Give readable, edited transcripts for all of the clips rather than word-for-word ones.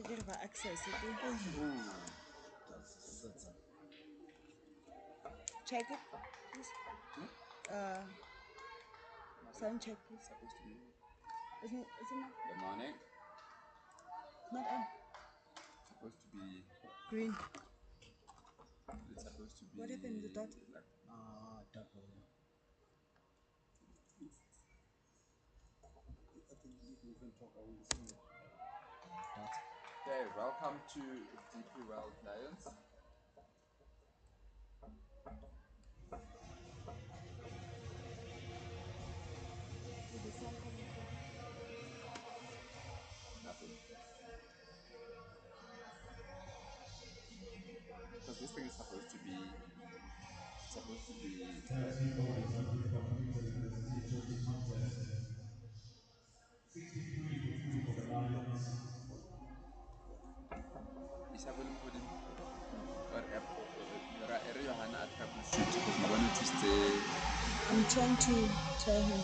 Give access. Ooh, that's it. Check it, please. Sound check, please. Supposed to be Isn't it the morning. not on? Supposed to be. Green. It's supposed to be. What happened with the dot? Like, Double. I think you can talk all the same. okay, welcome to DP World Lions. With the sound coming from. Nothing. Because this thing is supposed to be. Supposed to be. T20 contest. 63 for the Lions. Isabel put in. Or area Johanna at troubleshoot because I wanted to stay. I'm trying to tell him.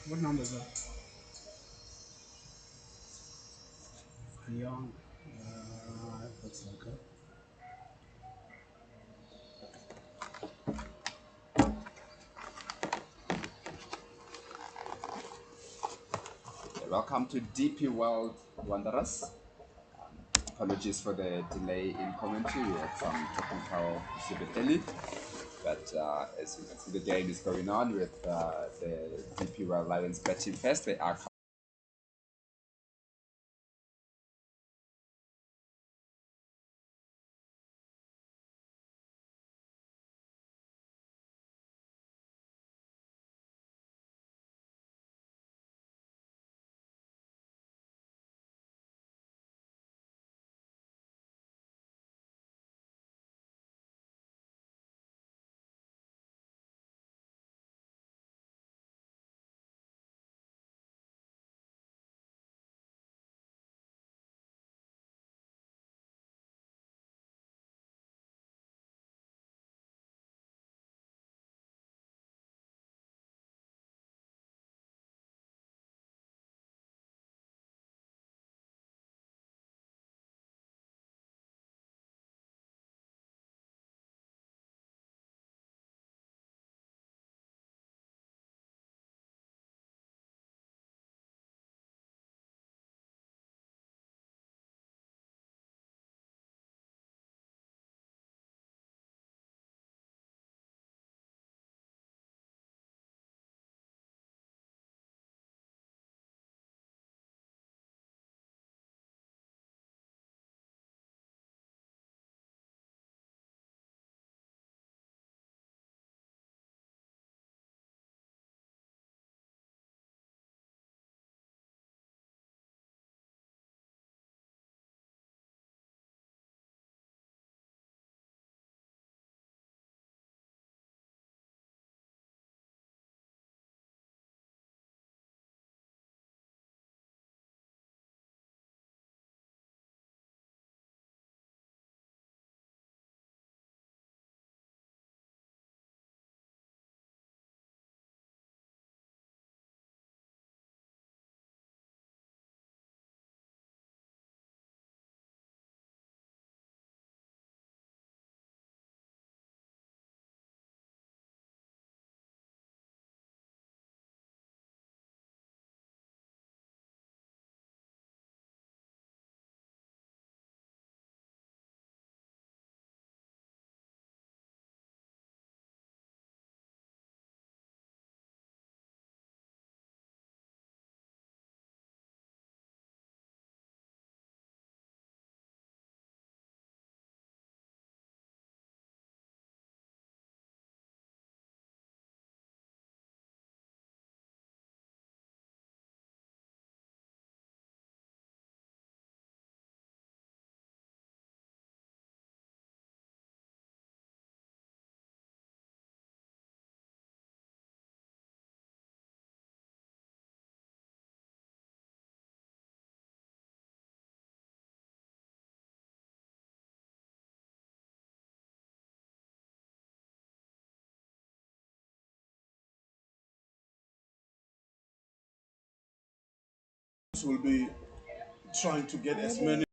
What number is that? Young. That's okay. Welcome to DP World Wanderers. Apologies for the delay in commentary. We had some technical difficulty, but as you can see, the game is going on with the DP World Lions batting first. They are will be trying to get as many.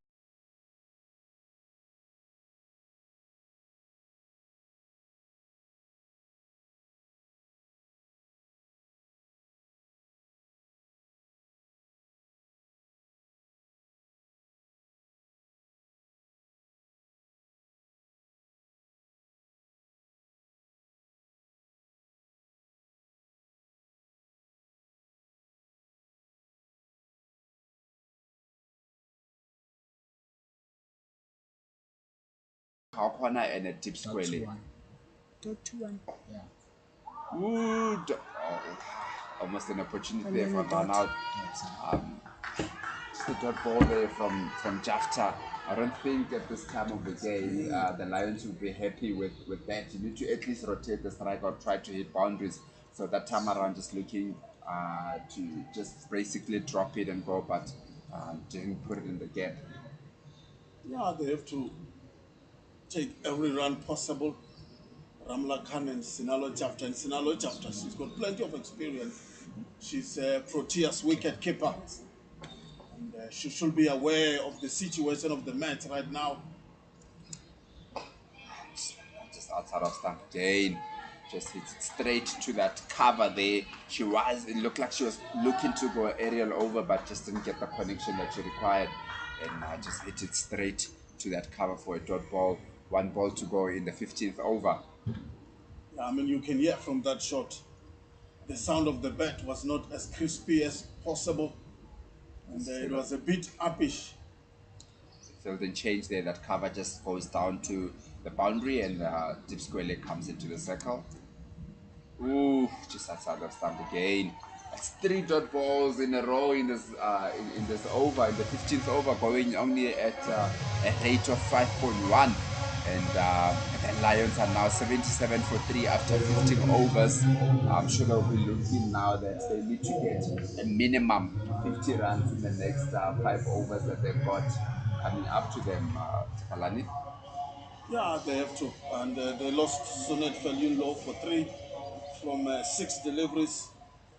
Cow corner and a deep square leg. Dot 2-1. Yeah. Ooh, oh, almost an opportunity And there then for a dot. run out. That's Just a dot ball there from Jafta. I don't think at this time of the game the Lions will be happy with that. You need to at least rotate the striker or try to hit boundaries. So that time around, just looking to just basically drop it and go, but didn't put it in the gap. Yeah, they have to take every run possible. Ramla Khan and Sinalo Jafta. And Sinalo Jafta, she's got plenty of experience. She's a Proteas wicket keeper. And she should be aware of the situation of the match right now. Just outside of stump again. Just hit it straight to that cover there. It looked like she was looking to go aerial over, but just didn't get the connection that she required. And just hit it straight to that cover for a dot ball. One ball to go in the 15th over. Yeah, I mean, you can hear from that shot. The sound of the bat was not as crispy as possible. And it was a bit uppish. Fielding change there. That cover just goes down to the boundary, and deep square leg comes into the circle. Ooh, just outside of stump again. That's three dot balls in a row in this over, in the 15th over, going only at a rate of 5.1. And the Lions are now 77 for 3 after 15 overs. I'm sure they'll be looking now that they need to get a minimum 50 runs in the next 5 overs that they've got coming up to them, Takalani. Yeah, they have to. And they lost Sonet Low for three from six deliveries.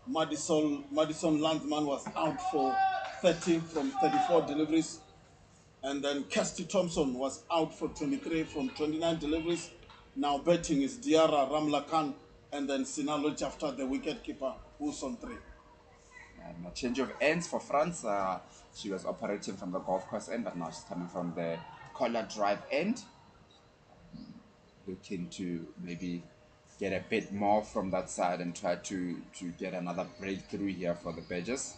Madison Landsman was out for 30 from 34 deliveries. And then Kirsty Thompson was out for 23 from 29 deliveries. Now betting is Diara Ramlakan and then Sinalo Jafta, the wicketkeeper, who's on three. And a change of ends for France. She was operating from the golf course end, but now she's coming from the collar drive end. Looking to maybe get a bit more from that side and try to get another breakthrough here for the Badgers.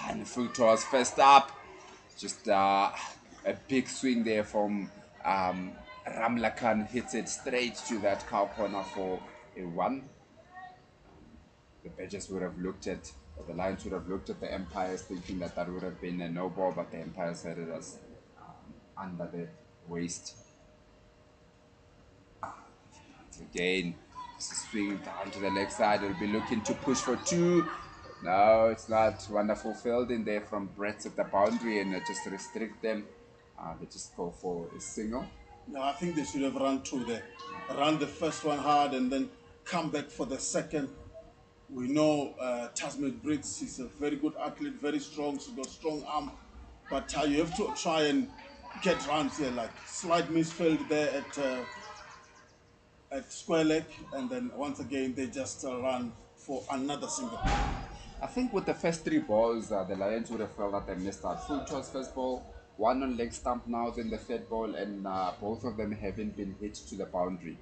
And Futo's first up. Just a big swing there from Ramlakan, hits it straight to that cow corner for a one. The Badgers would have looked at, or the Lions would have looked at the Empires thinking that that would have been a no ball, but the Empires had it as under the waist. Again, swing down to the leg side. It'll be looking to push for two. No, it's not. Wonderful fielding there from Brett at the boundary and just restrict them. They just go for a single. No, I think they should have run two there. Run the first one hard and then come back for the second. We know Tasman Briggs is a very good athlete, very strong. She's got strong arm. But you have to try and get runs here, like slight misfield there at square leg, and then once again they just run for another single. I think with the first three balls, the Lions would have felt that they missed out. Full toss first ball, one on leg stump now, then the third ball, and both of them haven't been hit to the boundary.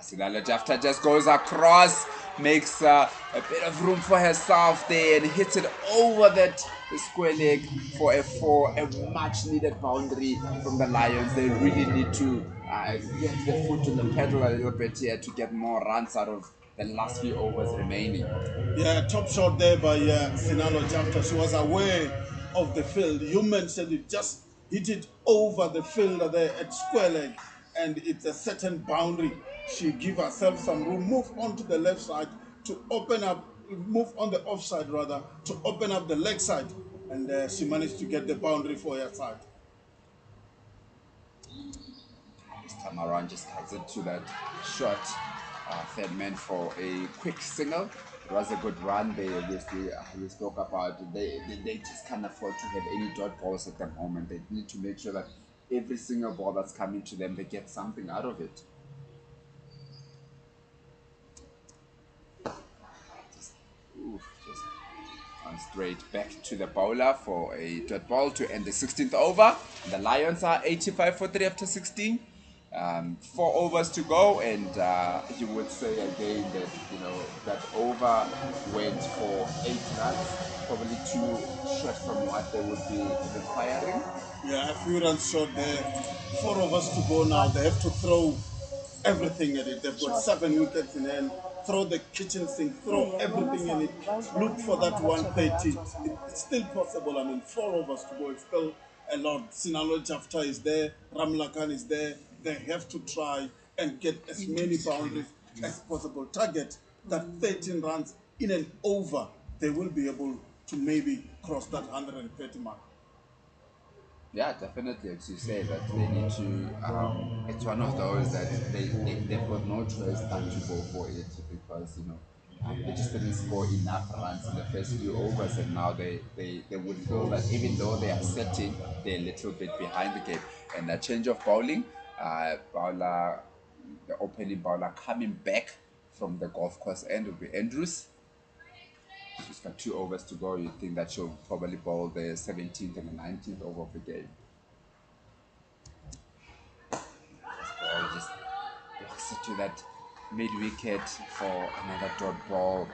Sinala Jafta just goes across, makes a bit of room for herself there and hits it over that square leg for a much needed boundary from the Lions. They really need to get their foot on the pedal a little bit here to get more runs out of the last few overs remaining. Yeah, top shot there by Sinalo Jafta. She was aware of the field. You mentioned it, just hit it over the field there at square leg, and it's a certain boundary. She give herself some room, move onto the left side to open up, move on the offside rather, to open up the leg side, and she managed to get the boundary for her side. This time around, just cuts it to that shot third man for a quick single. It was a good run. They obviously, we spoke about, they just can't afford to have any dot balls at the moment. They need to make sure that every single ball that's coming to them, they get something out of it. Just straight back to the bowler for a dot ball to end the 16th over. The Lions are 85 for 3 after 16. 4 overs to go, and you would say again that that over went for 8 runs, probably too short from what they would be requiring. Yeah, a few runs short there. 4 overs to go now. They have to throw everything at it. They've got 7 wickets in hand. Throw the kitchen sink, throw everything in it. Look for that 130. It's still possible. I mean, 4 overs to go. It's still a lot. Sinalo Jafta is there. Ramla Khan is there. They have to try and get as many boundaries as possible. Target that 13 runs in an over. They will be able to maybe cross that 130 mark. Yeah, definitely. As you say, that they need to. It's one of those that they've got no choice than to go for it, because they just didn't score enough runs in the first few overs, and now they would feel that even though they are setting, they're a little bit behind the game. And a change of bowling, bowler, the opening bowler coming back from the golf course end will be Andrews. She's got 2 overs to go. You think that she'll probably bowl the 17th and the 19th over of the game. Ball just blocks it to that mid wicket for another dot ball.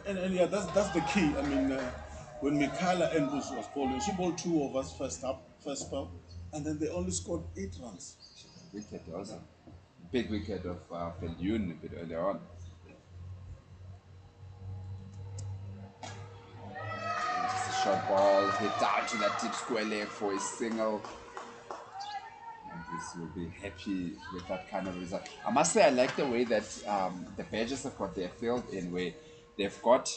And yeah, that's the key. I mean, when Michaela Andrews was bowling, she bowled 2 overs first spell, and then they only scored 8 runs. Wicket also. Big wicket of Feljun a bit earlier on. Just a short ball hit down to that deep square leg for a single. Andrews will be happy with that kind of result. I must say, I like the way that the Badgers have got their field in, where they've got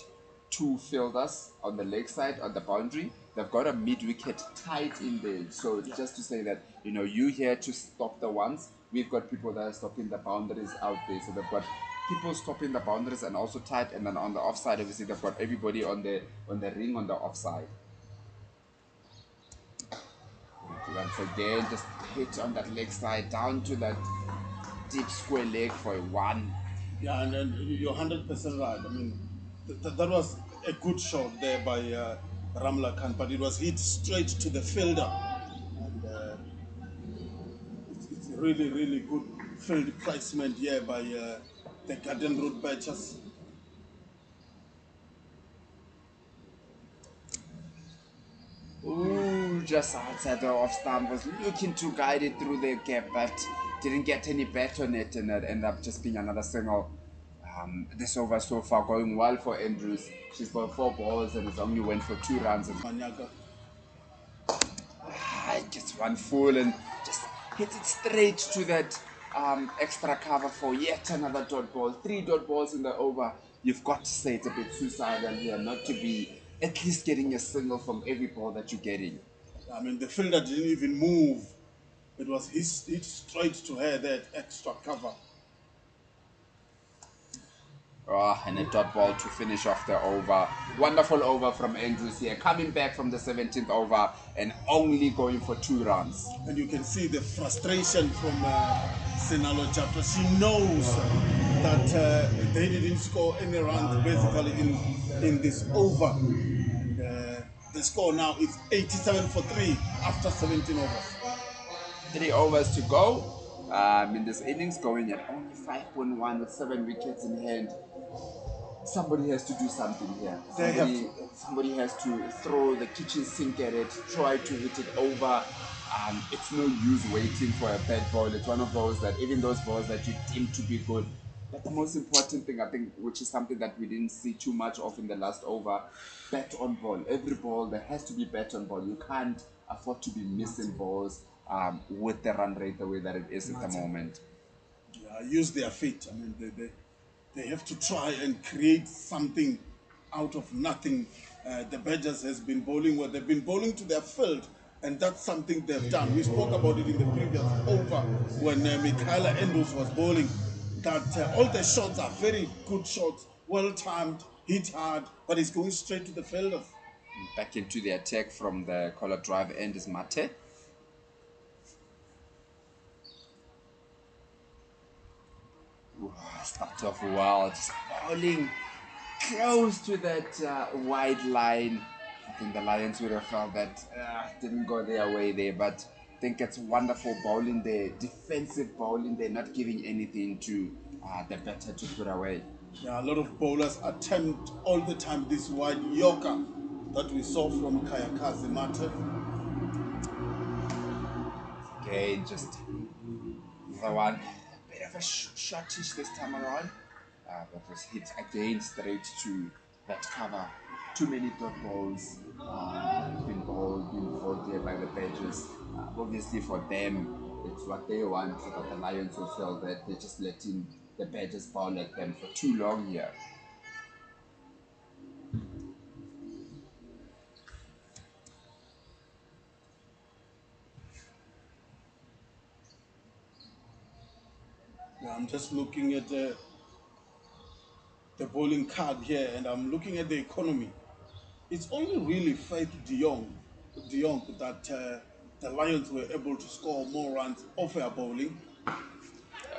2 fielders on the leg side on the boundary. They've got a mid wicket tight in there. So just to say that you here to stop the ones. We've got people that are stopping the boundaries out there. So they've got people stopping the boundaries and also tight. And then on the offside, obviously they've got everybody on the ring on the offside. Once again, just hit on that leg side down to that deep square leg for a 1. Yeah, and then you're 100% right. I mean, that was a good shot there by Ramla Khan, but it was hit straight to the fielder. And it's really, really good field placement here by the Garden Road Badgers. Ooh, just outside the off stump, was looking to guide it through the gap, but didn't get any bet on it, and it ended up just being another single. This over so far going well for Andrews. She's got 4 balls and it's only went for 2 runs. Manyaga. Just one full and just hit it straight to that extra cover for yet another dot ball. 3 dot balls in the over. You've got to say it's a bit suicidal here not to be at least getting a single from every ball that you're getting. I mean, the fielder didn't even move. It was hit straight to her, that extra cover. And a dot ball to finish off the over. Wonderful over from Andrews here, coming back from the 17th over and only going for 2 runs. And you can see the frustration from Sinalo Chapter. She knows that they didn't score any runs basically in this over. And the score now is 87 for 3 after 17 overs. 3 overs to go. In this innings, going at only 5.1 with 7 wickets in hand. Somebody has to do something here. Somebody has to throw the kitchen sink at it, try to hit it over. It's no use waiting for a bad ball. It's one of those that even those balls that you deem to be good. But the most important thing, I think, which is something that we didn't see too much of in the last over, bat on ball. Every ball, there has to be bat on ball. You can't afford to be missing balls with the run rate the way that it is at the moment. Yeah, use their feet. I mean, they have to try and create something out of nothing. The Badgers has been bowling well. They've been bowling to their field, and that's something they've done. We spoke about it in the previous over when Michaela Andrews was bowling. that all the shots are very good shots, well timed, hit hard, but it's going straight to the fielders. Back into the attack from the collar drive end is Mate. Start off well, just bowling close to that wide line. I think the Lions would have felt that didn't go their way there, but I think it's wonderful bowling there, defensive bowling there, not giving anything to the batter to put away. Yeah, a lot of bowlers attempt all the time this wide yorker that we saw from Kayakazi Mate. Again, just the one, a bit of a shortish this time around, but was hit again straight to that cover. Too many dot balls been bowled there by the Badgers. Obviously for them, it's what they want, but the Lions will feel that they're just letting the Badgers bowl at them for too long here. Yeah, I'm just looking at the bowling card here, and I'm looking at the economy. It's only really De Jong that the Lions were able to score more runs off their bowling.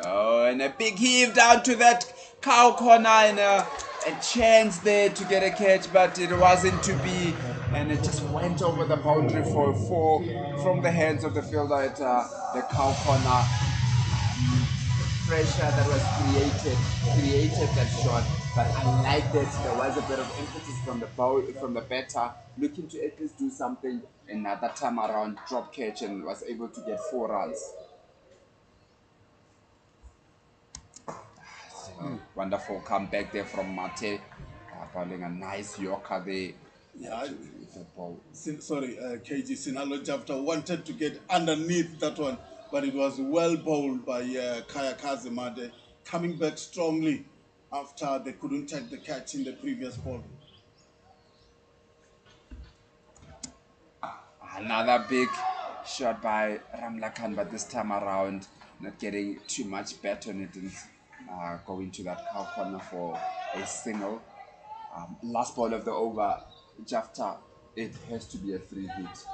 Oh, and a big heave down to that cow corner, and a chance there to get a catch, but it wasn't to be, and it just went over the boundary for a four from the hands of the fielder at the cow corner. Pressure that was created that shot, but I like that there was a bit of emphasis from the batter, looking to at least do something, and at that time around drop catch and was able to get 4 runs. Wonderful comeback there from Mate, bowling a nice yorker there Yeah, to the ball. KG Sinalo Jafta wanted to get underneath that one, but it was well bowled by Kayakazi Mate, coming back strongly after they couldn't take the catch in the previous ball. Another big shot by Ramlakan, but this time around not getting too much bet on it and going to that cow corner for a single. Last ball of the over, Jafta, it has to be a free hit,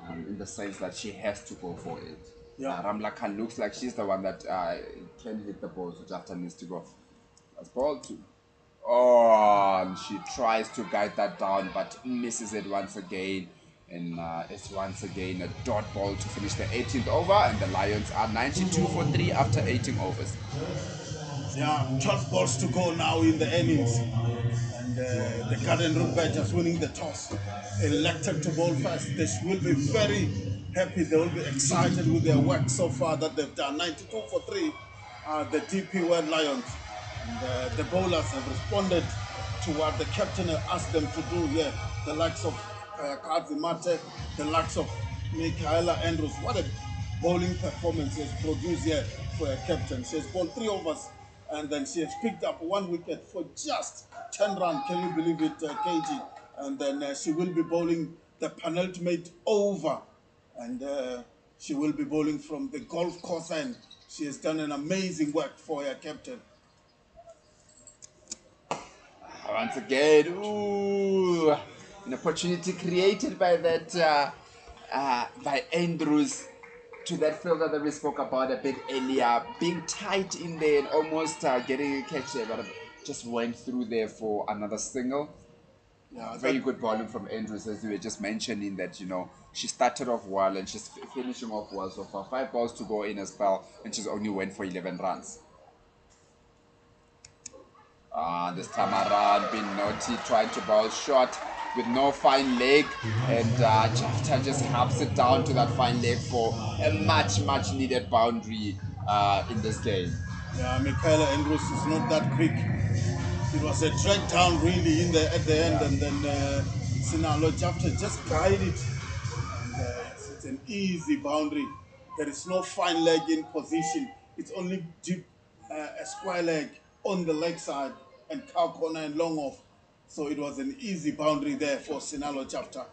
in the sense that she has to go for it. Yeah. Ramla Khan looks like she's the one that can hit the ball, so Jafta needs to go. Last ball two. Oh, and she tries to guide that down, but misses it once again. And it's once again a dot ball to finish the 18th over, and the Lions are 92 for 3 after 18 overs. Yeah, 12 balls to go now in the innings. And the Garden Route Badgers winning the toss. Elected to bowl first. They will be very happy. They will be excited with their work so far that they've done. 92 for 3, the DP World Lions. And the bowlers have responded to what the captain asked them to do here. The likes of Kazi Mate, the likes of Michaela Andrews. What a bowling performance he has produced here for a captain. She has bowled 3 overs, and then she has picked up 1 wicket for just 10 runs. Can you believe it, KG? And then she will be bowling the penultimate over, and she will be bowling from the golf course end. She has done an amazing work for her captain. Once again, ooh, an opportunity created by that by Andrews to that fielder that we spoke about a bit earlier, being tight in there and almost getting a catch there, but just went through there for another single. Yeah, Very good bowling from Andrews, as you were just mentioning that, she started off well and she's finishing off well so far. 5 balls to go in a spell, and she's only went for 11 runs. This time around, being naughty, trying to bowl short with no fine leg, and Jafta just helps it down to that fine leg for a much needed boundary in this game. Yeah, Michaela Andrews is not that quick. It was a drag down really at the end, and then Sinalo Jafta just guided it. And it's an easy boundary. There is no fine leg in position. It's only deep, a square leg on the leg side and cow corner and long off. So it was an easy boundary there for Sinalo Jafta.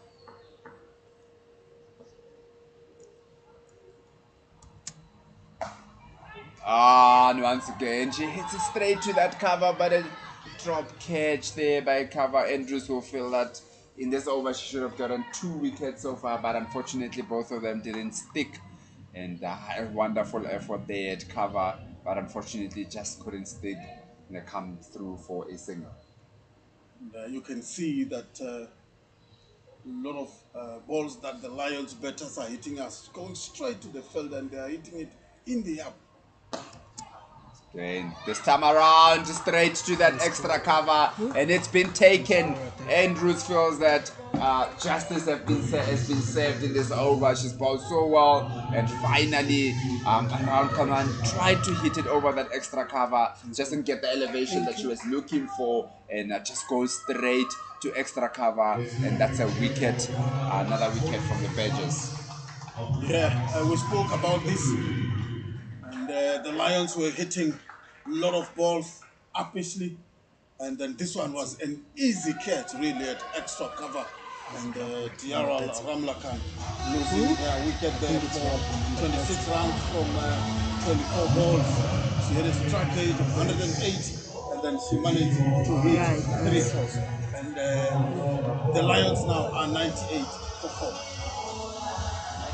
And once again, she hits it straight to that cover, but a drop catch there by cover. Andrews will feel that in this over she should have gotten 2 wickets so far, but unfortunately both of them didn't stick. And a wonderful effort there at cover, but unfortunately just couldn't stick and come through for a single. And you can see that a lot of balls that the Lions batters are hitting us going straight to the field, and they are hitting it in the air. Again, this time around, straight to that extra cover, and it's been taken. Andrews feels that justice has been served in this over. She's bowled so well, and finally, around command tried to hit it over that extra cover. Just didn't get the elevation that she was looking for, and just goes straight to extra cover, and that's a wicket, another wicket from the Badgers. Yeah, we spoke about this, and the Lions were hitting a lot of balls uppishly, and then this one was an easy catch really at extra cover, and Diara Ramlakan losing her wicket there for 26 runs from 24 balls. She had a strike rate of 108, and then she managed to hit 3 4, and the Lions now are 98 for 4.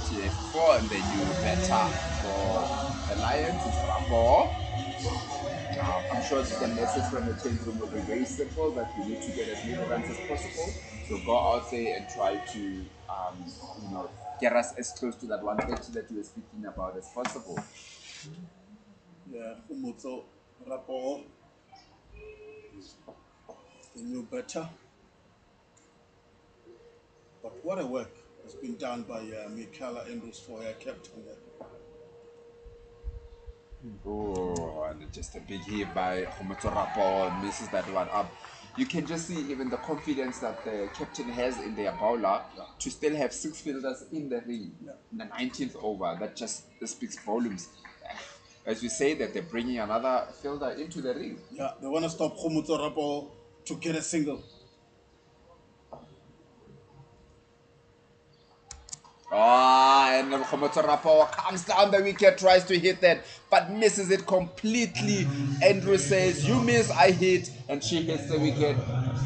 TF4, and the new better for the Lions is Rambo. I'm sure the message from the change room will be very simple, that we need to get as many runs as possible. So go out there and try to, get us as close to that 130 that you were speaking about as possible. Yeah, Humutso Rapo, the new better. But what a work has been done by Michaela Andrews for her captain there. Oh, and just a big hit by Homotorapo, misses that one up. You can just see even the confidence that the captain has in their bowler to still have 6 fielders in the ring in the 19th over. That just speaks volumes. As we say that they're bringing another fielder into the ring. Yeah, they want to stop Humutso Rapo to get a single. And Khomotorapo comes down the wicket, tries to hit that, but misses it completely. Andrew says, "You miss, I hit," and she hits the wicket.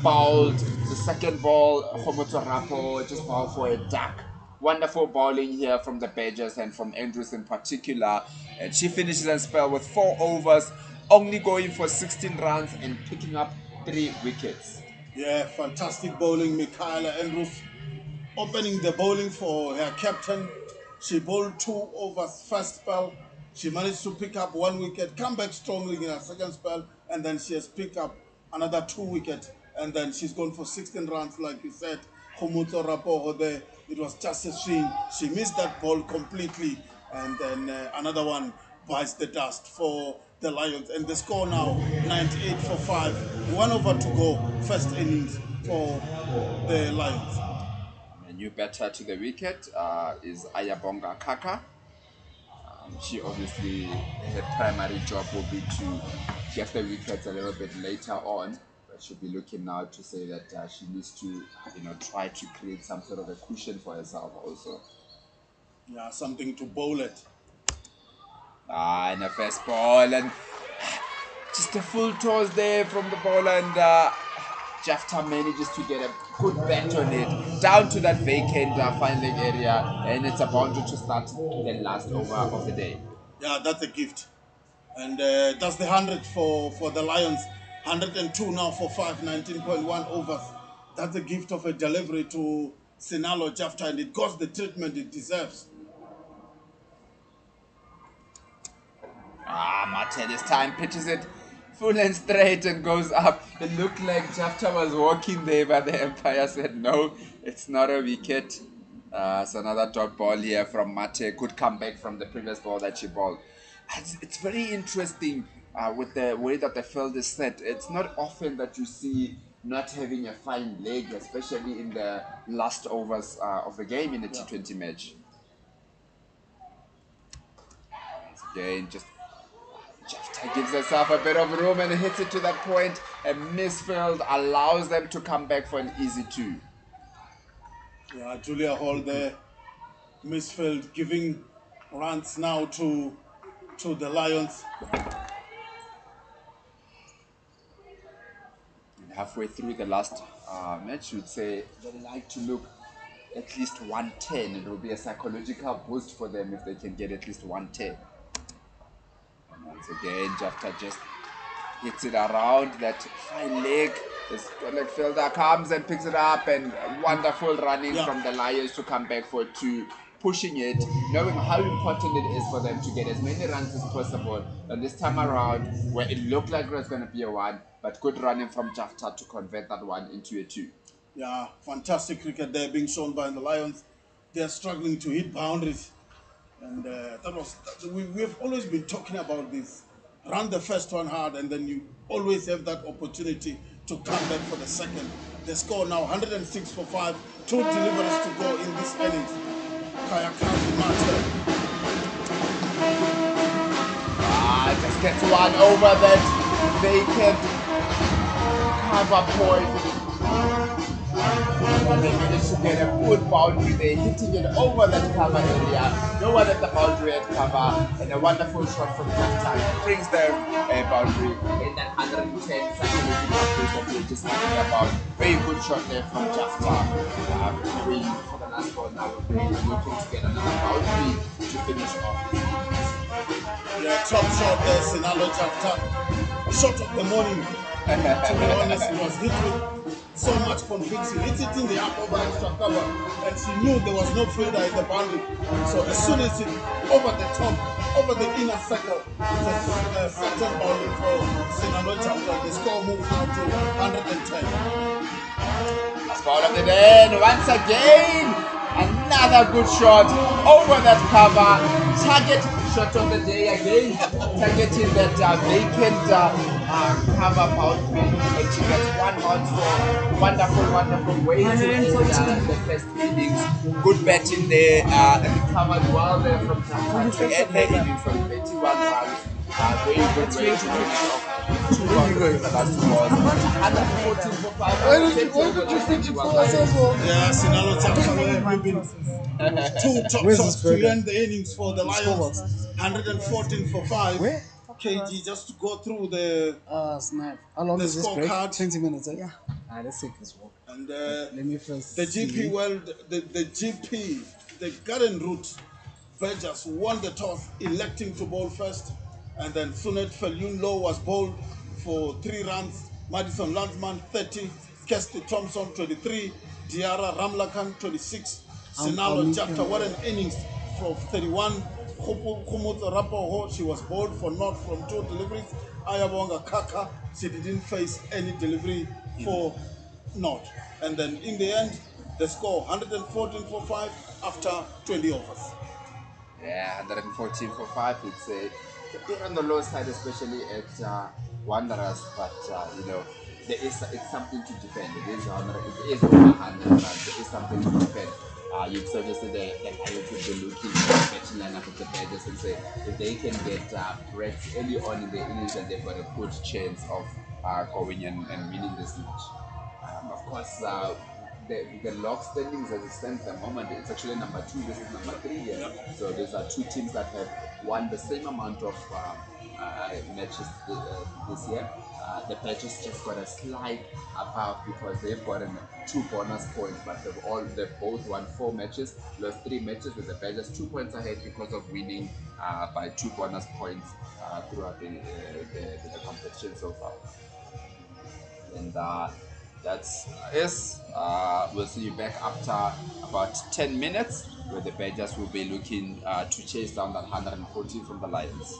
Bowled the second ball. Khomotorapo just bowled for a duck. Wonderful bowling here from the Badgers and from Andrews in particular. And she finishes the spell with 4 overs, only going for 16 runs and picking up 3 wickets. Yeah, fantastic bowling, Michaela Andrews. Opening the bowling for her captain. She bowled 2 overs first spell. She managed to pick up 1 wicket, come back strongly in her second spell, and then she has picked up another 2 wickets. And then she's gone for 16 runs, like you said. Khomotso Rapoho there, it was just a swing. She missed that ball completely, and then another one bites the dust for the Lions. And the score now 98 for 5. 1 over to go, first innings for the Lions. A new batter to the wicket is Ayabonga Kaka. She obviously, her primary job will be to get the wickets a little bit later on. But she'll be looking now to say that she needs to, try to create some sort of a cushion for herself also. Yeah, something to bowl at. And a first ball, and just a full toss there from the bowler, and Jafta manages to get a good bat on it down to that vacant finding area, and it's a boundary to start the last over of the day. Yeah, that's a gift. And that's the 100 for the Lions. 102 now for 5, 19.1 overs. That's a gift of a delivery to Sinalo Jafta, and it got the treatment it deserves. Mate this time pitches it full and straight and goes up. It looked like Jafta was walking there, but the umpire said no, it's not a wicket. It's another dot ball here from Mate. Good comeback from the previous ball that she bowled. It's very interesting with the way that the field is set. It's not often that you see not having a fine leg, especially in the last overs of the game in a T20 match. Again, just Jafta gives herself a bit of room and hits it to that point. A misfield allows them to come back for an easy 2. Yeah, Julia Hall there, misfield, giving runs now to to the Lions. And halfway through the last match, you'd say they like to look at least 110. It will be a psychological boost for them if they can get at least 110. And once again, Jafta just hits it around that fine leg. The leg fielder comes and picks it up, and wonderful running from the Lions to come back for two, pushing it, knowing how important it is for them to get as many runs as possible. And this time around, where it looked like it was going to be a one, but good running from Jafta to convert that one into a two. Yeah, fantastic cricket there being shown by the Lions. They're struggling to hit boundaries. And we've always been talking about this. Run the first one hard, and then you always have that opportunity to come back for the second. The score now 106 for 5, two deliveries to go in this innings. Kayakazi Mate. Just gets one over that vacant cover point. They managed to get a good boundary. They're hitting it over that cover area. No one at the boundary had cover, and a wonderful shot from Jafta brings them a boundary in that 110 psychological pace that we're just talking about. Very good shot there from Jafta. Waiting for the last ball now. We're looking to get another boundary to finish off. Yeah, top shot there, Sinalo Jafta. Shot of the morning. To be honest, it was hit with so much conviction. Hit it in the up over extra cover, and she knew there was no fielder in the boundary. So as soon as it over the top, over the inner circle, it's a certain boundary for Sinalo Jafta. The score moved now to 110. Last ball of the day, and once again, another good shot over that cover. Target shot of the day again, targeting that vacant cover boundary, and she gets one out for wonderful way to end the first innings. Good batting there, recovered well there from Jafta to end her innings on 21 runs. Very good way to finish off. Two boundaries in the last two balls. 114 for 5. Why don't you finish it for us as well? Yeah, Sinalo Jafta have been two top shots to end the innings for the Lions. 114 for 5. Where? KG just to go through the Snap. How long the is this break? scorecard. 20 minutes, eh? Yeah. Let's take this walk. And Let me first the see. GP World, the GP, the Garden Route Vergers won the toss, electing to bowl first. And then Sunet Felyunlo was bowled for 3 runs. Madison Landsman 30, Kesty Thompson 23, Diara Ramlakan 26, Sinalo Jafta. What an innings for 31. Kumut Rapoho, she was bowled for naught from 2 deliveries. Ayabonga Kaka, she didn't face any delivery for naught. And then in the end, the score 114 for 5 after 20 overs. Yeah, 114 for 5. It's a bit on the low side, especially at Wanderers, but it's something to defend. It is over 100 runs. There is something to defend. You've suggested the Lions would be looking at the batting lineup of the Badgers and say if they can get breaks early on in the innings, and they've got a good chance of going and winning this match. Of course, the log standings as it stands at the moment, it's actually number 2. This is number 3 here. So these are two teams that have won the same amount of matches this year. The Badgers just got a slight above because they've gotten 2 bonus points, but they've both won 4 matches, lost 3 matches, with the Badgers 2 points ahead because of winning by 2 bonus points throughout the competition so far. And that's is we'll see you back after about 10 minutes, where the Badgers will be looking to chase down that 114 from the Lions.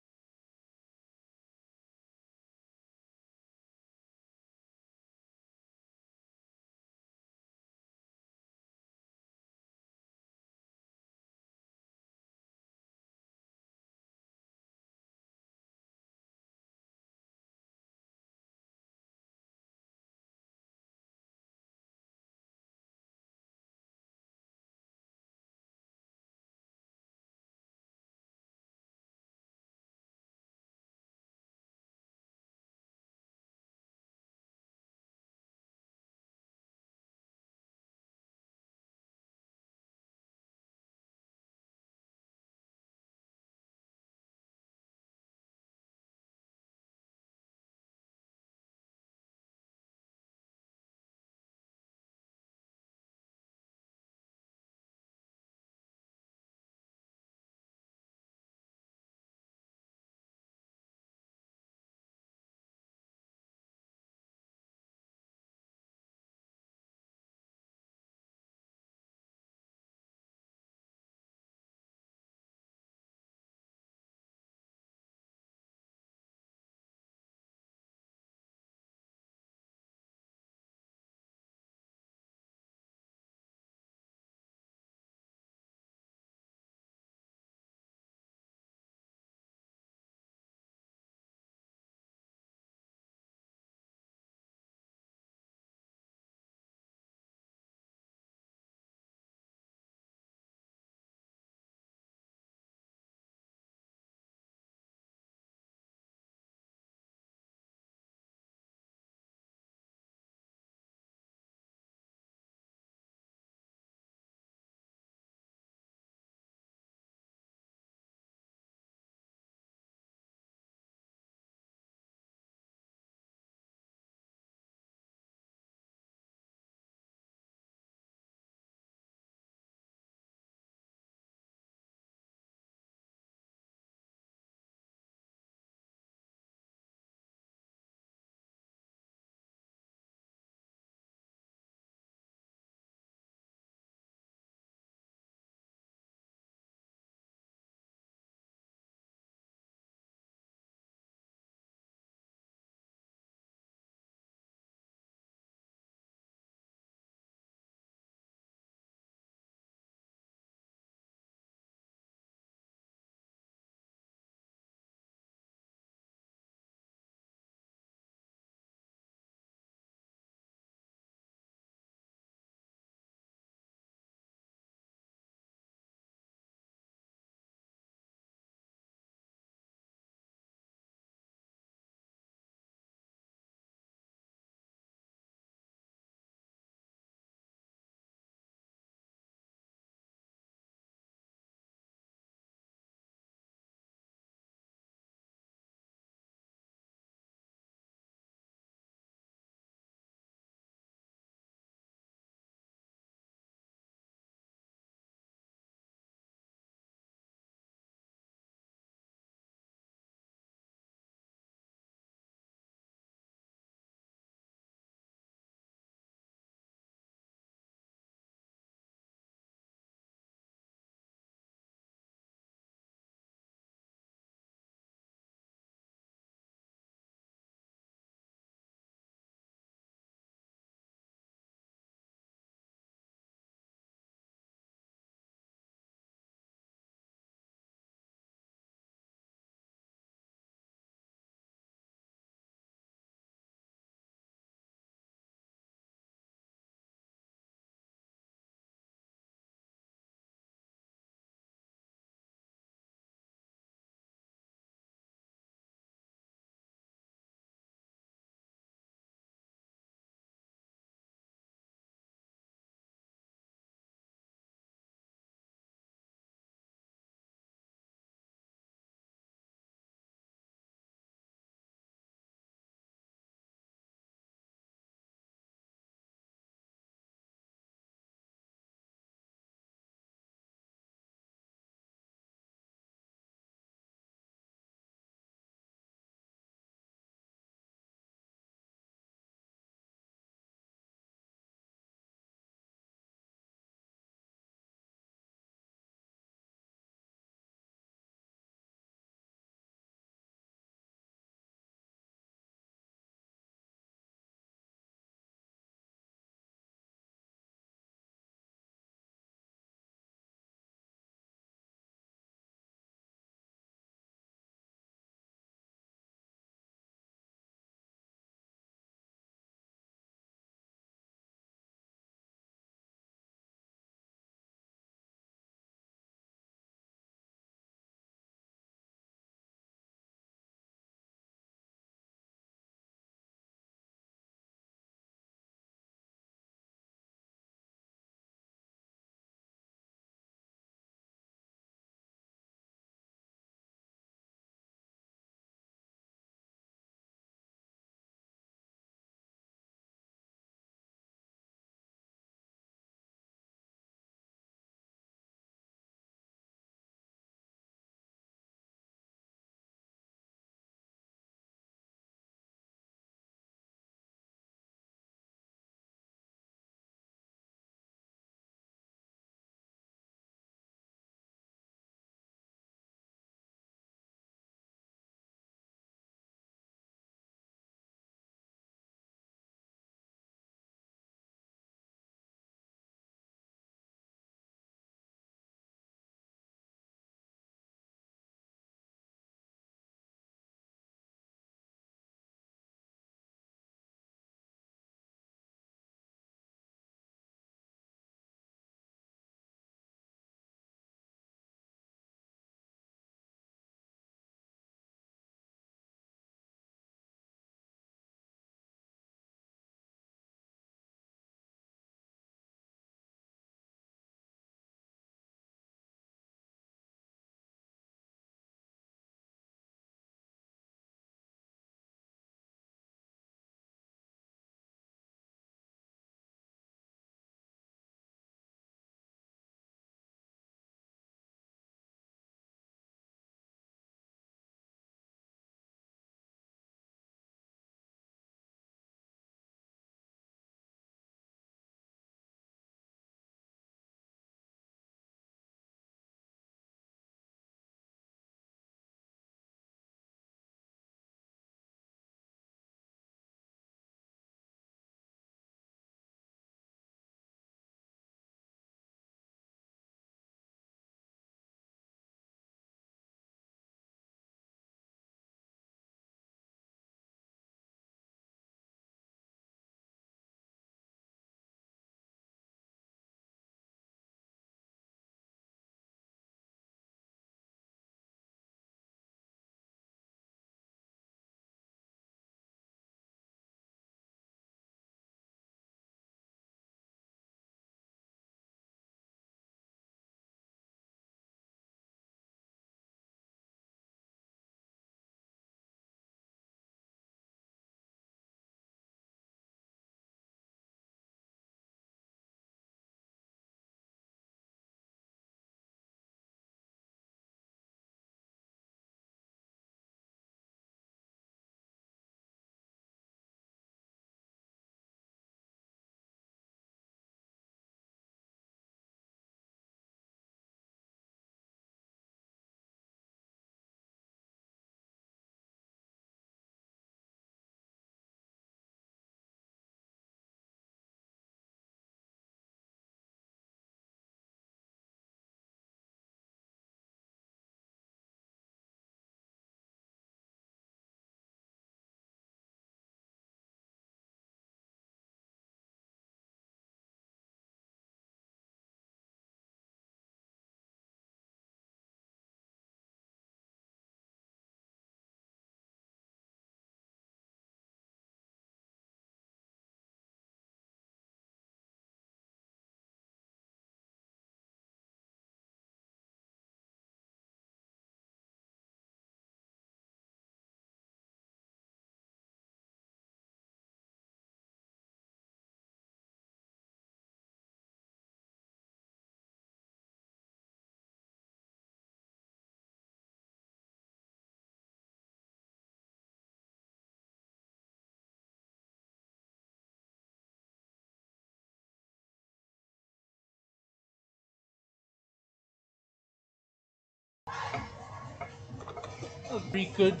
A very good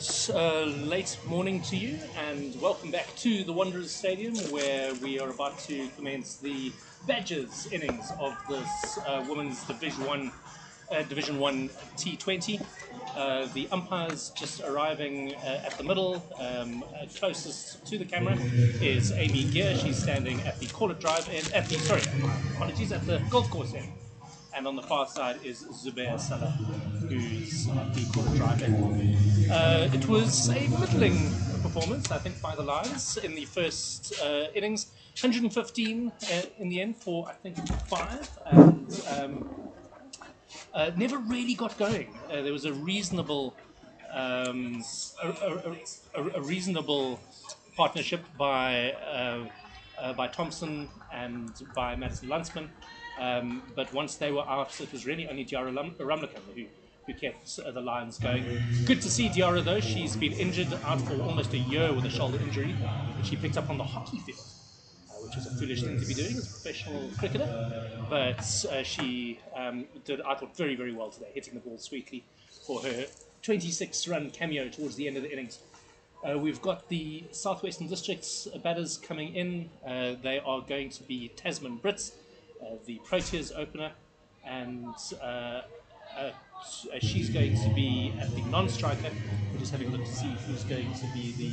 late morning to you, and welcome back to the Wanderers Stadium, where we are about to commence the Badgers innings of this Women's Division One T20. The umpires just arriving at the middle. Closest to the camera is Amy Gear. She's standing at the Call It Drive end, at the golf course end. And on the far side is Zubair Salah, who's at the Call It Drive end. It was a middling performance, I think, by the Lions in the first innings. 115 in the end for, I think, 5. And never really got going. There was a reasonable, a reasonable partnership by Thompson and by Madison Lunsman. But once they were out, it was really only Diarra Rumlicka who kept the Lions going. Good to see Diarra, though. She's been injured out for almost a year with a shoulder injury, which she picked up on the hockey field, which is a foolish thing to be doing as a professional cricketer. But she did, I thought, very, very well today, hitting the ball sweetly for her 26-run cameo towards the end of the innings. We've got the Southwestern Districts batters coming in. They are going to be Tasman Brits, the Proteas opener, and she's going to be at the non-striker. We're just having a look to see who's going to be the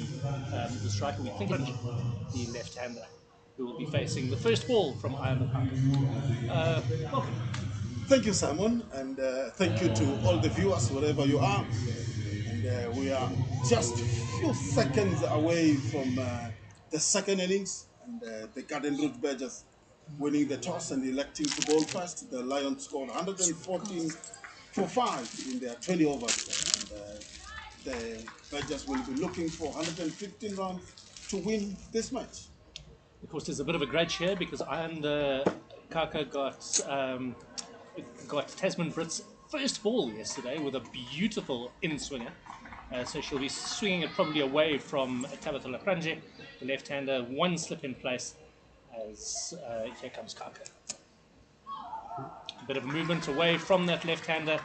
striker. We think the left-hander, who will be facing the first ball from Ian. Welcome. Thank you, Simon, and thank you to all the viewers, wherever you are. And we are just a few seconds away from the second innings, and the Garden Route Badgers winning the toss and electing to bowl first. The Lions scored 114 for 5 in their 20 overs. And, the Badgers will be looking for 115 runs to win this match. Of course, there's a bit of a grudge here because Ian Kaka got Tasman Brits' first ball yesterday with a beautiful in-swinger. So she'll be swinging it probably away from Tabitha Lapranje, the left-hander. One slip in place as here comes Kaka. A bit of a movement away from that left-hander.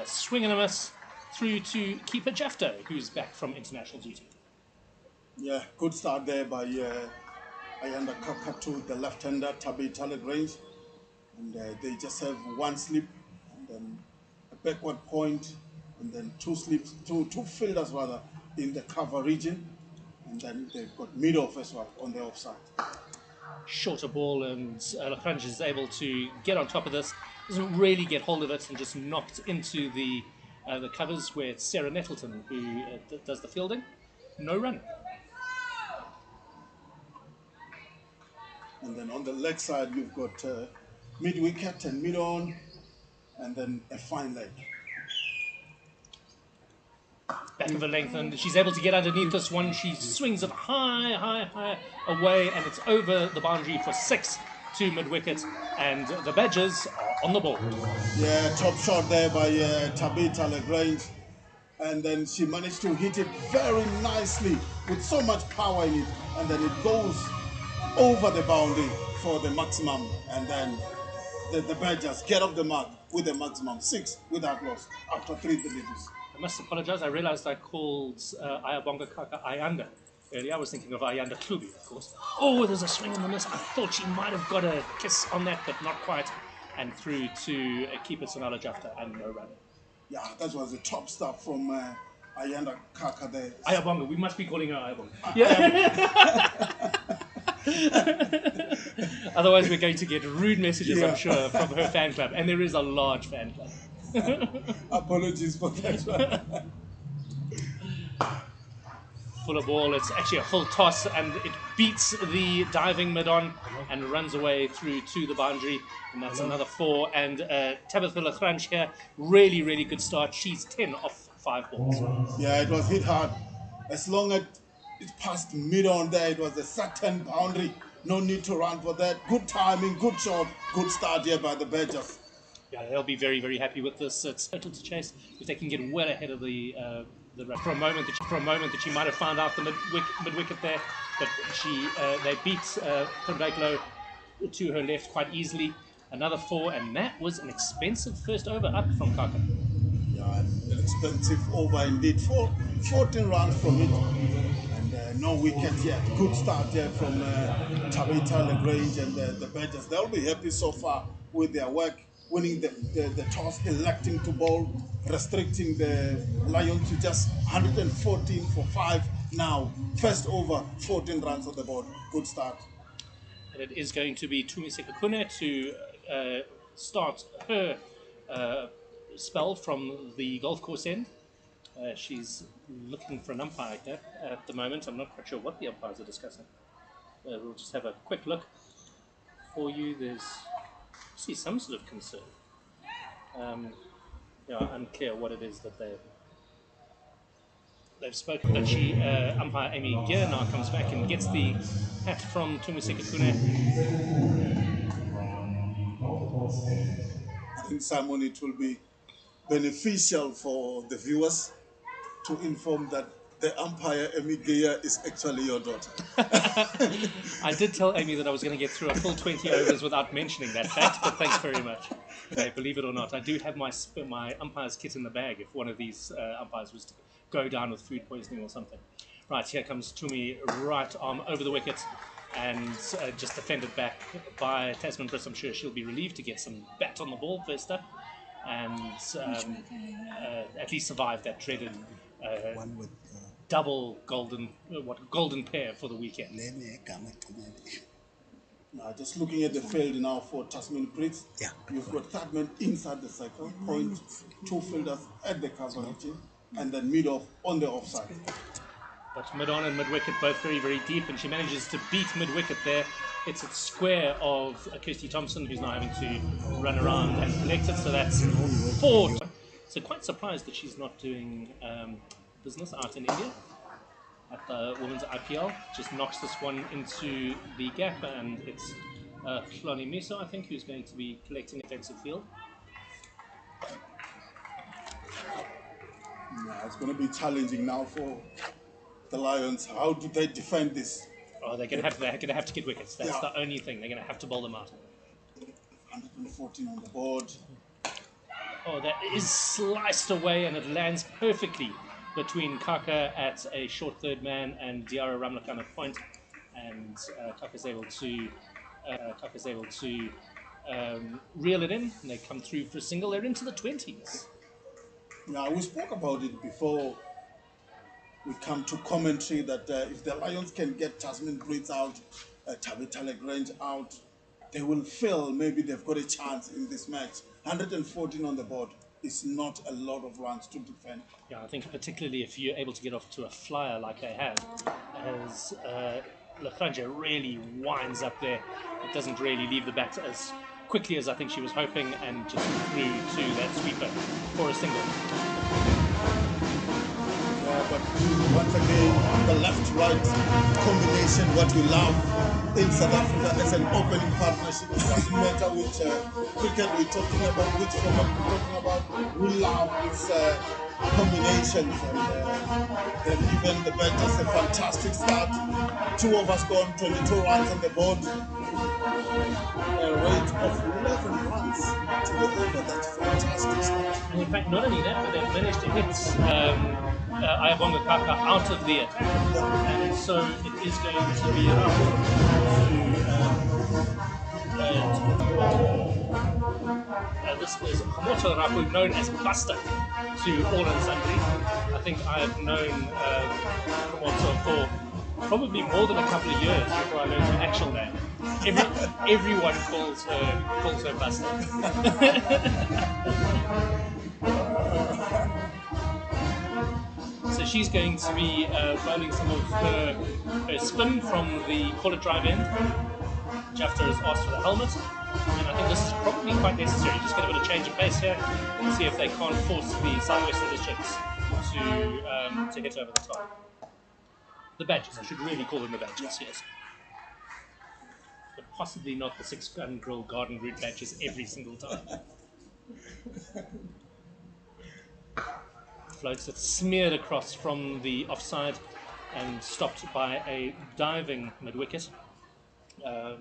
A swing and a miss through to keeper Jafto, who's back from international duty. Yeah, good start there by Ayanda Kaka to the left-hander, Tabitha Lagrange. And they just have one slip, and then a backward point, and then two fielders rather in the cover region, and then they've got mid-off as well on the offside. Shorter ball, and Lafrange is able to get on top of this. Doesn't really get hold of it and just knocked into the covers, where it's Sarah Nettleton who does the fielding. No run. And then on the leg side, you've got mid-wicket and mid-on, and then a fine leg. Back of her length, and she's able to get underneath this one. She swings it high away, and it's over the boundary for 6 to mid-wicket, and the Badgers are on the ball. Yeah, top shot there by Tabitha Lagrange, and then she managed to hit it very nicely with so much power in it, and then it goes over the boundary for the maximum, and then the Badgers get off the mark with the maximum 6 without loss after 3 deliveries. I must apologize. I realized I called Ayabonga Kaka Ayanda earlier. I was thinking of Ayanda Klubi, of course. Oh, there's a swing and a miss. I thought she might have got a kiss on that, but not quite. And through to keeper Sonala Jafta and no run. Yeah, that was the top stuff from Ayanda Kaka there. Ayabonga. We must be calling her Ayabonga. Yeah. Otherwise, we're going to get rude messages, I'm sure, from her fan club. And there is a large fan club. Apologies for that one. Full of ball. It's actually a full toss, and it beats the diving mid-on and runs away through to the boundary. And that's another 4. And Tabitha Lafranche here, really, really good start. She's 10 off 5 balls. Yeah, it was hit hard. As long as it passed mid-on there, it was a certain boundary. No need to run for that. Good timing, good shot, good start here by the Badgers. Yeah, they'll be very, very happy with this. It's total to chase if they can get well ahead of the run. For a moment that she might have found out the mid-wicket there, but they beat Tondeklo to her left quite easily. Another 4, and that was an expensive first over up from Kaka. Yeah, expensive over indeed. 14 runs from it, and no wicket yet. Good start there from Tabitha Lagrange and the Badgers. They'll be happy so far with their work, winning the toss, electing to bowl, restricting the Lions to just 114 for 5 now. First over, 14 runs on the board. Good start. And it is going to be Tumi Sekakune to start her spell from the golf course end. She's looking for an umpire here at the moment. I'm not quite sure what the umpires are discussing. We'll just have a quick look for you. There's I see some sort of concern. Unclear what it is that they've spoken. But umpire Amy Gear now comes back and gets the hat from Tumi Sekakune. I think, Simon, it will be beneficial for the viewers to inform that the umpire, Amy Gear, is actually your daughter. I did tell Amy that I was going to get through a full 20 overs without mentioning that fact, but thanks very much. Okay, believe it or not, I do have my umpire's kit in the bag if one of these umpires was to go down with food poisoning or something. Right, here comes Tumi, right arm over the wicket, and just defended back by Tasman Briss. I'm sure she'll be relieved to get some bat on the ball first up, and at least survive that dreaded One with double golden pair for the weekend. Now, just looking at the field now for Tasman Brits, Yeah. you've got third man inside the circle, point, two fielders at the coverage, and then mid-off on the offside. But mid-on and mid-wicket both very, very deep, and she manages to beat mid-wicket there. It's a square of Kirsty Thompson, who's now having to run around and collect it, so that's 4. So quite surprised that she's not doing business out in India at the women's IPL. Just knocks this one into the gap, and it's Hloni Miso, I think, who's going to be collecting defensive field. Yeah, it's going to be challenging now for the Lions. How do they defend this? Oh, they're going to have to get wickets. That's the only thing. They're going to have to bowl them out. 114 on the board. Oh, that is sliced away, and it lands perfectly between Kaka at a short third man and Diara Ramlakan at point, and Kaka's able to reel it in, and they come through for a single. They're into the 20s. Yeah, we spoke about it before we come to commentary that if the Lions can get Tasman Brits out, Tabitha Lagrange out, they will feel maybe they've got a chance in this match. 114 on the board is not a lot of runs to defend. Yeah, I think particularly if you're able to get off to a flyer like they have, as Lagrange really winds up there. It doesn't really leave the bat as quickly as I think she was hoping, and just through to that sweeper for a single. But once again, the left-right combination, what we love in South Africa as an opening partnership. It doesn't matter which cricket we're talking about, which format we're talking about. We love these combinations, and they've given the Badgers a fantastic start. 2 of us gone, 22 runs on the board. A rate of 11 runs to the over. That's fantastic stuff. And in fact, not only that, but they've managed to hit Ayabonga Kaka out of the attack. And so it is going to be enough this is Hamoto Rapu, known as Buster to all and sundry. I think I have known Hamoto for probably more than a couple of years before I learned her actual name. Everyone calls her Buster. So she's going to be bowling some of her spin from the corner drive end. Jafta has asked for the helmet, and I think this is probably quite necessary. Just get a bit of change of pace here and see if they can't force the Southwestern Districts to hit over the top. The Badgers, I should really call them the Badgers, yes. But possibly not the 6-gun grill garden route Badgers every single time. Floats it smeared across from the offside and stopped by a diving mid-wicket. I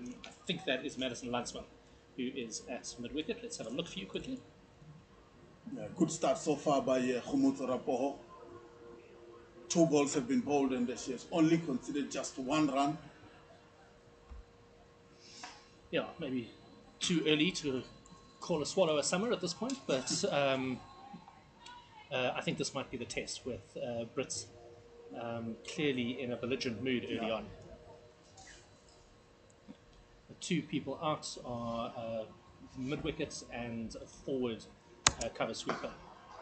think that is Madison Landsman, who is at mid-wicket. Let's have a look for you quickly. Yeah, good start so far by Khumut Rapoho. 2 balls have been bowled and she has only conceded just 1 run. Yeah, maybe too early to call a swallow a summer at this point, but I think this might be the test with Brits clearly in a belligerent mood early on. The two people out are mid wicket and a forward cover sweeper.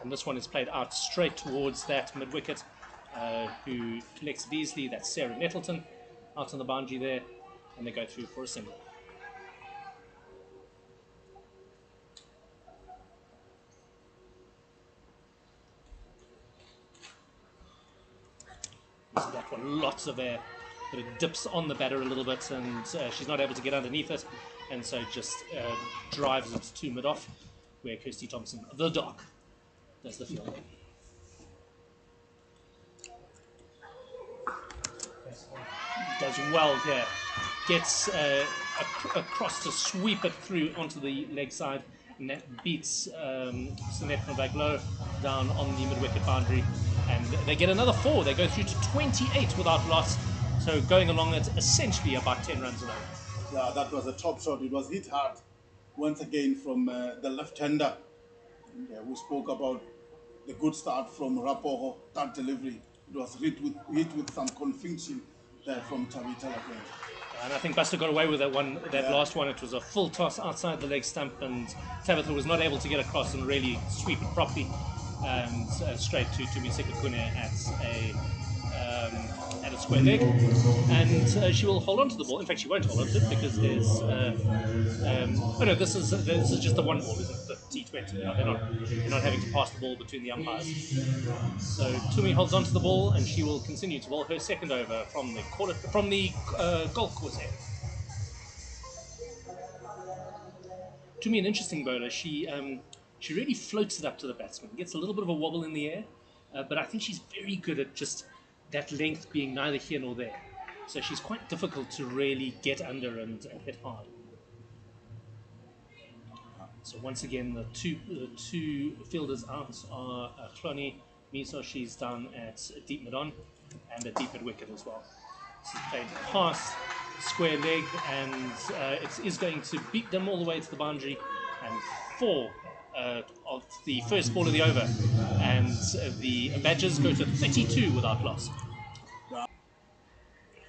And this one is played out straight towards that mid wicket, who collects it easily. That's Sarah Nettleton out on the boundary there, and they go through for a single. So that one, lots of air, but it dips on the batter a little bit, and she's not able to get underneath it, and so just drives it to mid off, where Kirsty Thompson, the doc, does the fielding. Does well here, gets across to sweep it through onto the leg side, and that beats Sinette van Wyk Low down on the mid-wicket boundary, and they get another 4. They go through to 28 without loss, so going along at essentially about 10 runs away. Yeah, that was a top shot. It was hit hard once again from the left-hander. We spoke about the good start from Rapoho, that delivery. It was hit with some conviction there from Tabitha again. And I think Buster got away with that one, last one. It was a full toss outside the leg stump, and Tabitha was not able to get across and really sweep it properly, and straight to Miseka Kune at a square leg, and she will hold on to the ball. In fact, she won't hold on to it because there's oh no, this is just the one ball, isn't it? The T20. They're not having to pass the ball between the umpires. So Tumi holds on to the ball, and she will continue to bowl her second over from the golf course end. Tumi, an interesting bowler. She really floats it up to the batsman, gets a little bit of a wobble in the air, but I think she's very good at just that length being neither here nor there. So she's quite difficult to really get under and hit hard. So once again, the two fielders out are Cloney, Miso, she's down at deep mid-on, and a deep mid-wicket as well. She's played past square leg, and it is going to beat them all the way to the boundary, and 4 of the first ball of the over, and the Badgers go to 32 without loss.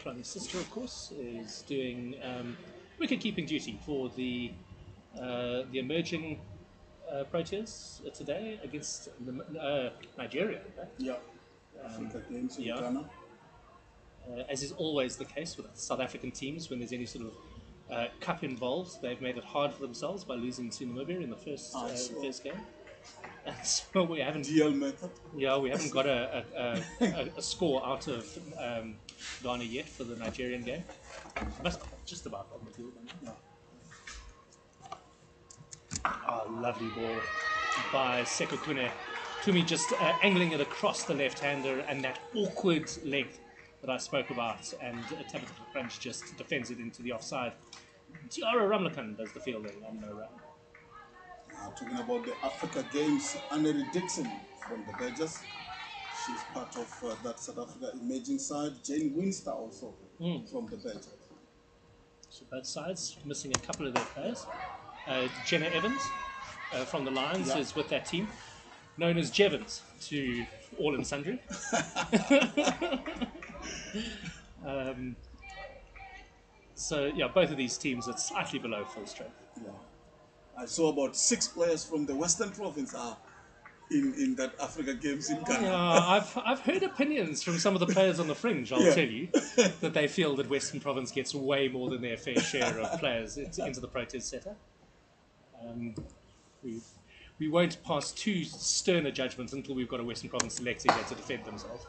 Cloney's sister, of course, is doing wicket-keeping duty for the emerging Proteas today against Nigeria. Yeah, Africa Games in Yeah. Ghana. As is always the case with South African teams, when there's any sort of cup involved, they've made it hard for themselves by losing to Namibia in the first game. And so we haven't. DL method. Yeah, we haven't got a score out of Ghana yet for the Nigerian game. Must be just about on the field. Yeah. Oh, lovely ball by Sekokune. Tumi just angling it across the left-hander, and that awkward length that I spoke about, and Tabitha Crunch just defends it into the offside. Tiara Ramlakan does the fielding on no run. Talking about the Africa Games, Annery Dixon from the Badgers. She's part of that South Africa emerging side. Jane Winster also from the Badgers. So both sides missing a couple of their players. Jenna Evans from the Lions is with that team, known as Jevons to all and sundry. So yeah, both of these teams are slightly below full strength. Yeah. I saw about 6 players from the Western Province are in that Africa Games in Ghana. Yeah, I've heard opinions from some of the players on the fringe, I'll tell you, that they feel that Western Province gets way more than their fair share of players into the Proteas setup. We won't pass too stern a judgment until we've got a Western Province selector here to defend themselves.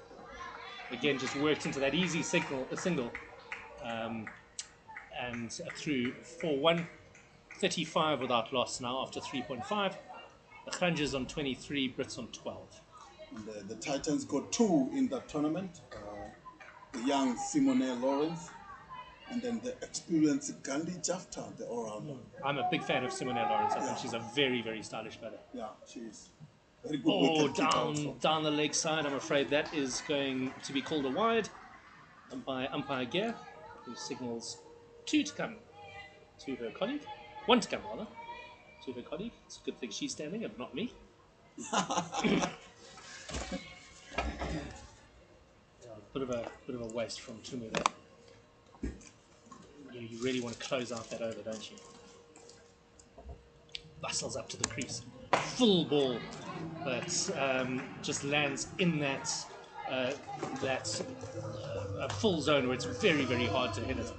Again, just worked into that easy single, and through 4-1, 35 without loss now after 3.5. The Kranjers on 23, Brits on 12. And the Titans got 2 in that tournament. The young Simone Lawrence, and then the experienced Gandhi Jafta, the all-rounder. I'm a big fan of Simone Lawrence. I think she's a very, very stylish batter. Yeah, she is. Very good Oh, wicket kick also. down the leg side. I'm afraid that is going to be called a wide by umpire Gear, who signals 2 to come to her colleague. 1 to come, rather, to her colleague. It's a good thing she's standing and not me. Bit of a waste from Tumu there. You really want to close out that over, don't you? Bustles up to the crease. Full ball that just lands in that full zone where it's very, very hard to hit it.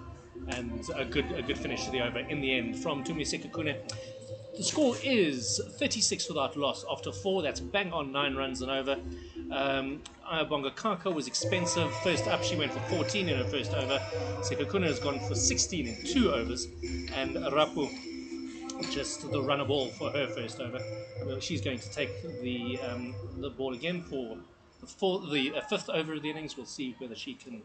And a good finish to the over in the end from Tumi Sekakune. The score is 36 without loss after 4. That's bang on 9 runs and over. Ayabonga Kaka was expensive. First up, she went for 14 in her first over. Sekakune has gone for 16 in 2 overs. And Rapu just the runner ball for her first over. Well, she's going to take the ball again for the fifth over of the innings. We'll see whether she can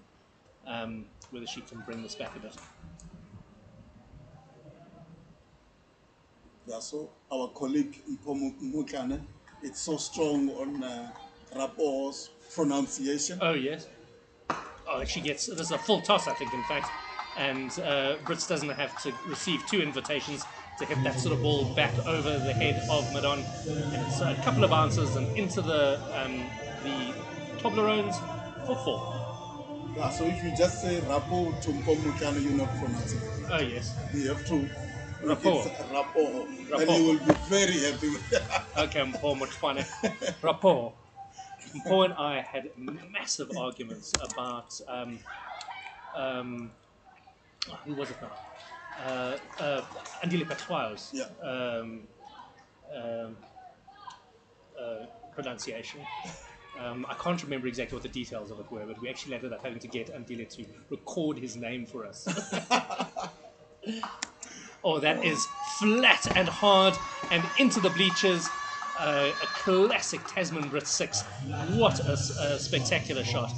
bring this back a bit. Yeah, so our colleague Mpomu Mutlane, it's so strong on Rapo's pronunciation. Oh yes. Oh, she gets this is a full toss, I think, in fact, and Brits doesn't have to receive 2 invitations to hit that sort of ball back over the head of Madon. And it's a couple of bounces and into the Toblerones for 4. Yeah, so if you just say Rapo to Mpomu Mutlane, you're not pronouncing it. Oh yes. You have to Rapo. It's Rapo, Rapo. and you will be very happy with that. Okay, Mpo Mutwane. Rapport. Mpo and I had massive arguments about who was it now? Andile Patwao's Yeah. pronunciation. I can't remember exactly what the details of it were, but we actually ended up having to get Andile to record his name for us. Oh, that is flat and hard and into the bleachers. A classic Tasman Brits 6. What a spectacular shot.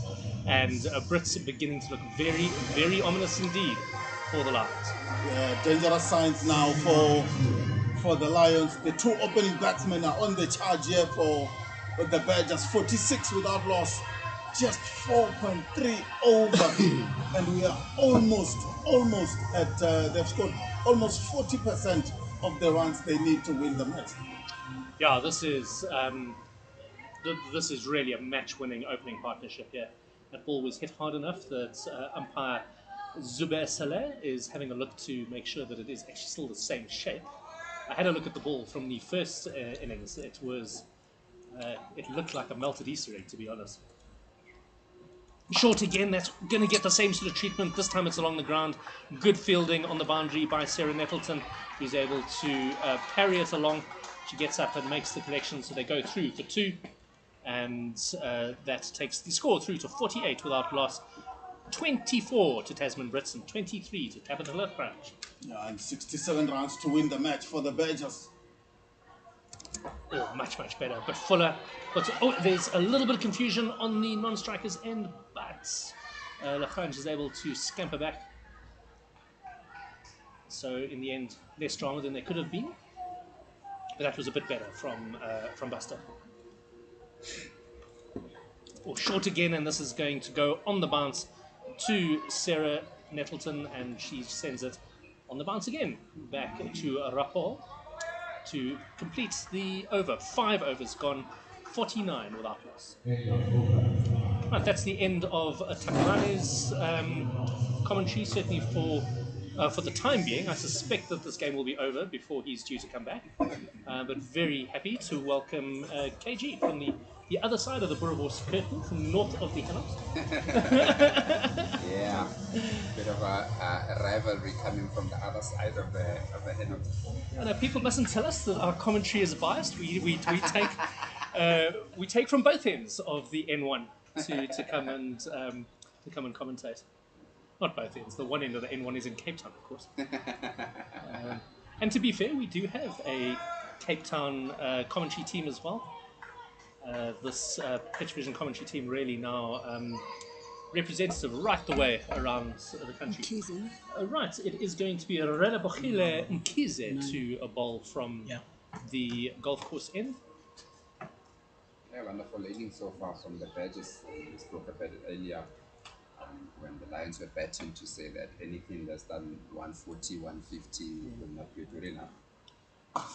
And Brits are beginning to look very, very ominous indeed for the Lions. Yeah, dangerous signs now for the Lions. The 2 opening batsmen are on the charge here for the Badgers. 46 without loss. Just 4.3 over. And we are almost at, they've scored almost 40% of the runs they need to win the match. Yeah, this is really a match-winning opening partnership here. That ball was hit hard enough that umpire Zubair Saleh is having a look to make sure that it is actually still the same shape. I had a look at the ball from the first innings. It looked like a melted Easter egg, to be honest. Short again, that's going to get the same sort of treatment. This time it's along the ground. Good fielding on the boundary by Sarah Nettleton, who's able to parry it along. She gets up and makes the collection, so they go through for 2. And that takes the score through to 48 without loss. 24 to Tasman Brits and 23 to Capital Earth Branch. Yeah, and 67 runs to win the match for the Badgers. Oh, much, much better. But Fuller. There's a little bit of confusion on the non-strikers end, but Lafrange is able to scamper back. So in the end, they're stronger than they could have been. But that was a bit better from Buster. Short again, and this is going to go on the bounce to Sarah Nettleton, and she sends it on the bounce again back to Rapport to complete the over. 5 overs gone, 49 without loss. Right, that's the end of Takarane's commentary, certainly for the time being. I suspect that this game will be over before he's due to come back. But very happy to welcome KG from the other side of the Boerewors curtain, from north of the hills. Yeah, bit of a rivalry coming from the other side of the hills. People mustn't tell us that our commentary is biased. We take from both ends of the N1 to come and commentate. Not both ends. The one end of the N1 is in Cape Town, of course. And to be fair, we do have a Cape Town commentary team as well. This Pitch Vision commentary team really now representative right the way around the country. Right, it is going to be Relebohile Mkize to a bowl from the golf course end. Yeah, wonderful leading so far from the Badgers. We spoke about it earlier when the Lions were betting to say that anything less than 140, 150 will not be good enough.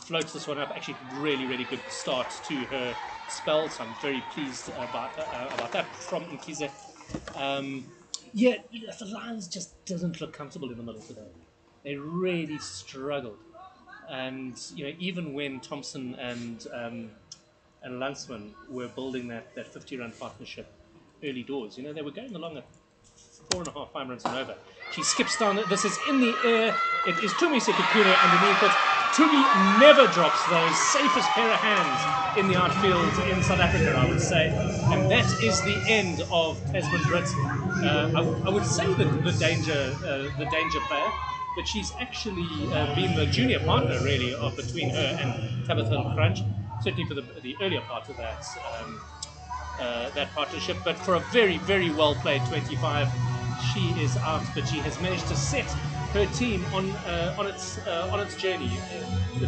Floats this one up. Actually, really good start to her spell. So I'm very pleased about that from Nkize. Yeah, the Lions just doesn't look comfortable in the middle today. They really struggled, and even when Thompson and Lanceman were building that 50-run partnership early doors, they were going along at 4.5, 5 runs and over. She skips down. This is in the air. It is Tumi Sekukune underneath it. Tumi never drops those. Safest pair of hands in the outfield in South Africa, I would say. And that is the end of Tasman Britt. I would say the danger player, but she's actually been the junior partner, really, of between her and Tabitha and Crunch, certainly for the earlier part of that partnership. But for a very well played 25, she is out. But she has managed to set her team on its journey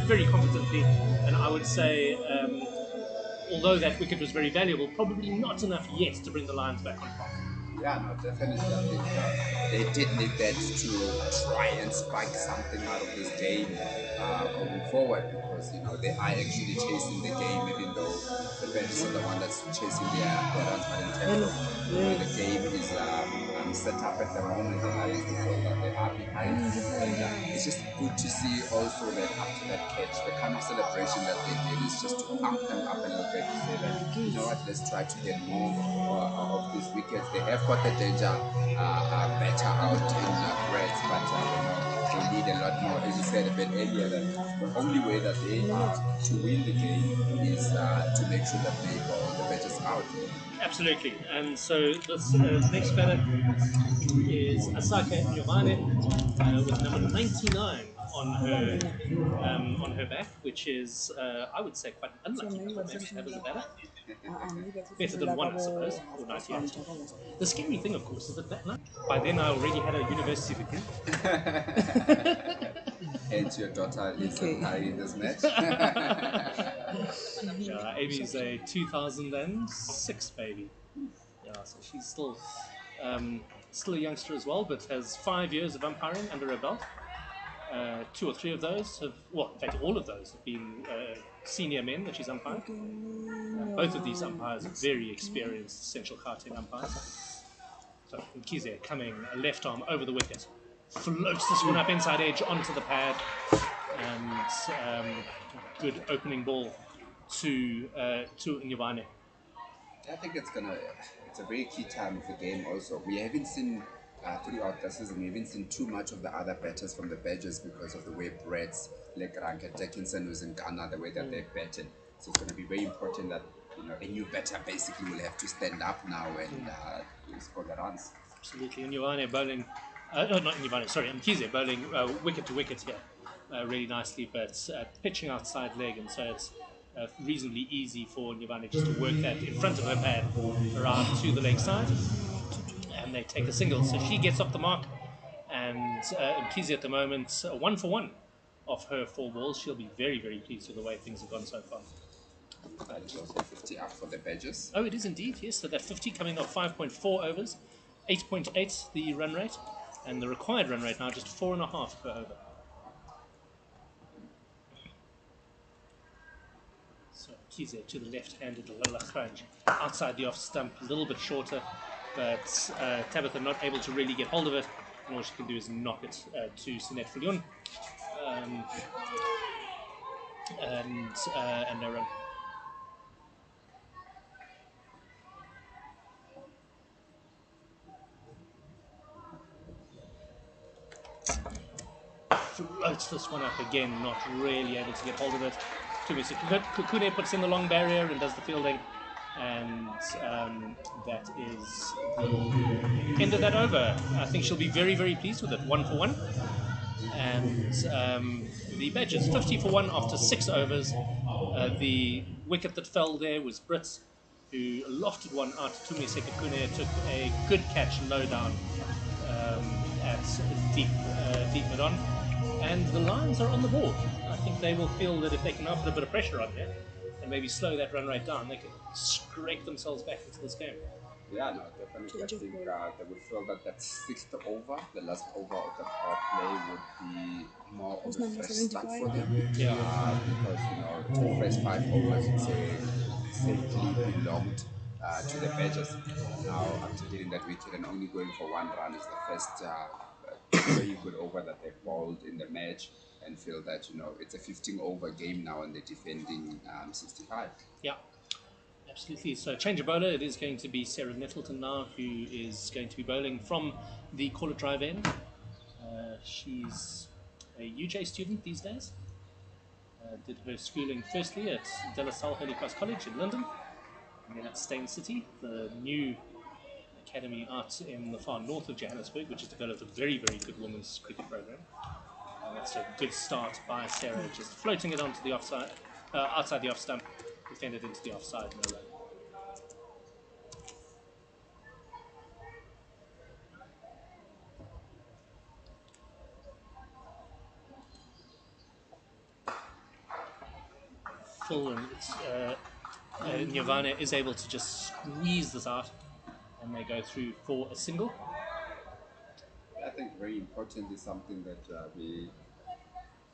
very competently. And I would say, although that wicket was very valuable, probably not enough yet to bring the Lions back on track. Yeah, no, definitely. I think they did need that to try and spark something out of this game going forward, because they are actually chasing the game, even though the Badgers are the one that's chasing their runs. But in terms of the way the game is set up at the moment, the Lions, we feel that they are behind, and it's just good to see also that after that catch, the kind of celebration that they did is just to pump them up a little bit, to say that let's try to get more of these wickets. They have got the danger better out in Brett, but they need a lot more. As you said a bit earlier, that the only way that they are to win the game is to make sure that they bowl the Badgers out. Absolutely. And so this next batter is Asaka Nyovane with number 99 on her back, which is, I would say, quite an unlucky number maybe to have as a batter. Better than 1, I suppose, or 98. The scary thing, of course, is that night, by then I already had a university degree. Hence, your daughter is carrying this match. Amy is a 2006 baby. Yeah, so she's still a youngster as well, but has 5 years of umpiring under her belt. 2 or 3 of those in fact, all of those have been senior men that she's umpired. Both of these umpires are very experienced Central Gauteng umpires. So Nkize coming left arm over the wicket, floats this one up inside edge onto the pad, and good opening ball to Nyovane. I think it's a very key time of the game also. We haven't seen, throughout the season, we haven't seen too much of the other batters from the Badgers because of the way Brett's, Legrand, and Dickinson was in Ghana, the way that they batted. So it's going to be very important that a new batter basically will have to stand up now and score the runs. Absolutely. And Nyovane bowling, not Nyovane, sorry, Nkize bowling wicket to wicket here really nicely, but pitching outside leg, and so it's reasonably easy for Nyovane just to work that in front of her pad around to the leg side, and they take a single. So she gets off the mark, and Nkize at the moment 1 for 1 of her 4 balls. She'll be very pleased with the way things have gone so far. That is also 50 up for the Badgers. Oh, it is indeed, yes. So that 50 coming off 5.4 overs, 8.8 the run rate, and the required run rate now just 4.5 per over. So Kize to the left-handed Lacrange, outside the off stump, a little bit shorter, but Tabitha not able to really get hold of it, and all she can do is knock it to Sinet Viljoen, and no run. Floats this one up again, not really able to get hold of it. Kukune puts in the long barrier and does the fielding, and that is the end of that over. I think she'll be very pleased with it. 1 for 1. And the Badgers 50 for 1 after 6 overs. The wicket that fell there was Brits, who lofted one out. Tumi Sekukune took a good catch low down at deep mid on. And the Lions are on the board. I think they will feel that if they can now put a bit of pressure on there, and maybe slow that run rate down, they could scrape themselves back into this game. Yeah, no, definitely. I think they would feel that sixth over, the last over of the power play, would be more of a fresh start for them. Yeah. Because, the first 5 overs, safely belonged to the Badgers. Now, after getting that wicket and only going for one run, is the first very good over that they've bowled in the match, and feel that, it's a 15-over game now and they're defending 65. Yeah, absolutely. So change of bowler, it is going to be Sarah Nettleton now, who is going to be bowling from the Call Drive end. She's a UJ student these days. Did her schooling firstly at De La Salle Holy Cross College in London, and then at Stain City, the new academy out in the far north of Johannesburg, which has developed a very, very good women's cricket program. That's a good start by Sarah, just floating it onto the offside, outside the off stump, defended into the offside, no run. Full, and Nirvana is able to just squeeze this out, and they go through for a single. I think very important is something that we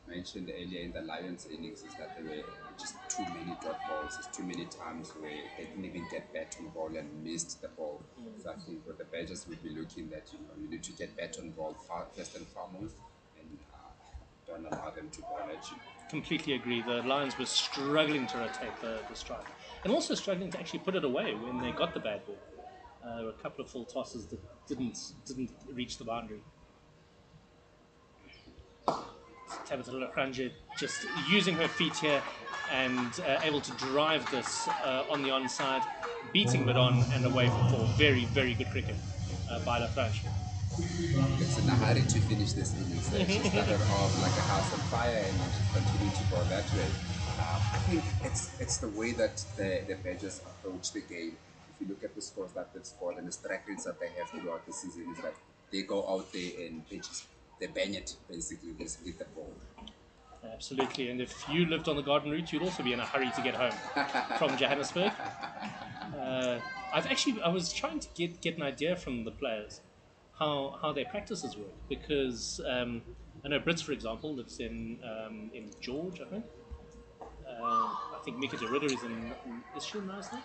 mentioned earlier in the Lions innings, is that there were just too many dot balls. There's too many times where they didn't even get bat on ball and missed the ball. So I think what the Badgers would be looking at, you need to get bat on ball first and foremost, and don't allow them to ball at you. Completely agree. The Lions were struggling to rotate the strike, and also struggling to actually put it away when they got the bad ball. There were a couple of full tosses that didn't reach the boundary. Tabitha Lacrange just using her feet here and able to drive this on the onside, beating mid-on and away for four. Very, very good cricket by Lacrange. It's in a hurry to finish this innings. She started off like a house on fire and then just continued to go that way. I think it's the way that the Badgers approach the game. If you look at the scores that they've scored and the strike rates that they have throughout the season, is that they go out there and they bang it, basically. They hit the ball. Absolutely, and if you lived on the Garden Route, you'd also be in a hurry to get home from Johannesburg. I was trying to get an idea from the players how their practices work, because I know Brits, for example, lives in George, I think. I think Mika de Ridder is she in Iceland?